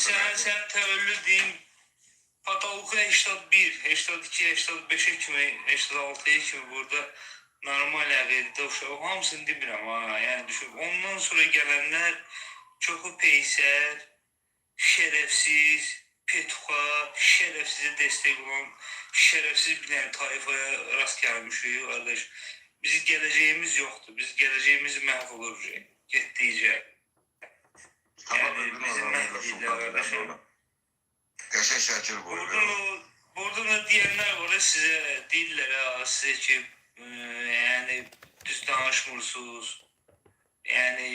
Speaker 10: Sən təvəllüd deyin, Pataluka 81, 82, 85'e kimi, 86'ya kimi burada normal əqedə uşaq. Hamısını demirəm ha. Yəni düşün, ondan sonra gələnlər çoxu peysər, şərəfsiz, petuxa, şərəfsizə dəstək olan, şərəfsiz bir dənə tayfaya rast gəlmişik qardaş. Bizim gələcəyimiz yoxdur. Biz gələcəyimizi məhv olur getdikcə. Yəni bizim məhv edirlər qardaşım.
Speaker 5: Qəşəng şəkil qoyuyor.
Speaker 10: Buradan da deyənlər var sizə, deyirlər ha, sizə ki, yəni düz danışmırsınız. Yəni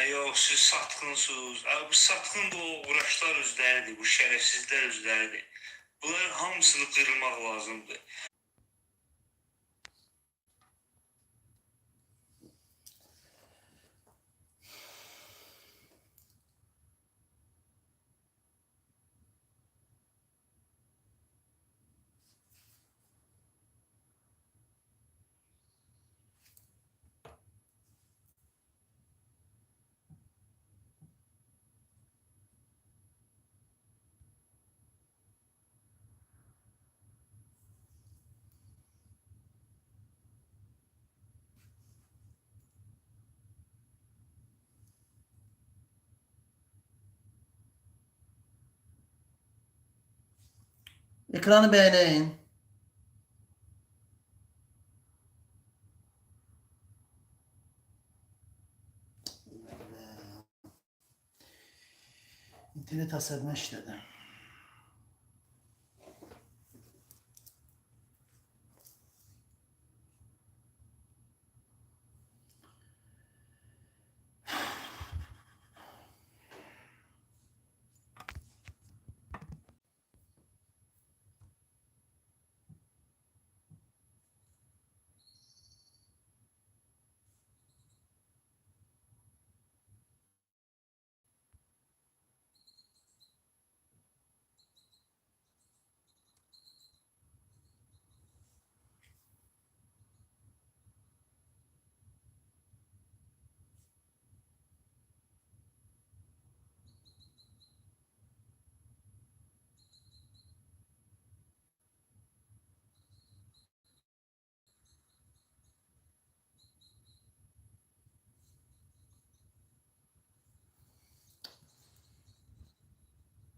Speaker 10: yox, siz satqınsınız. Bu satqın bu uğraşlar üzləridir, bu şərəfsizlər üzləridir. Bunların hamısını qırılmaq lazımdır.
Speaker 1: Ekranı beğenin. İnternet asabına işledi.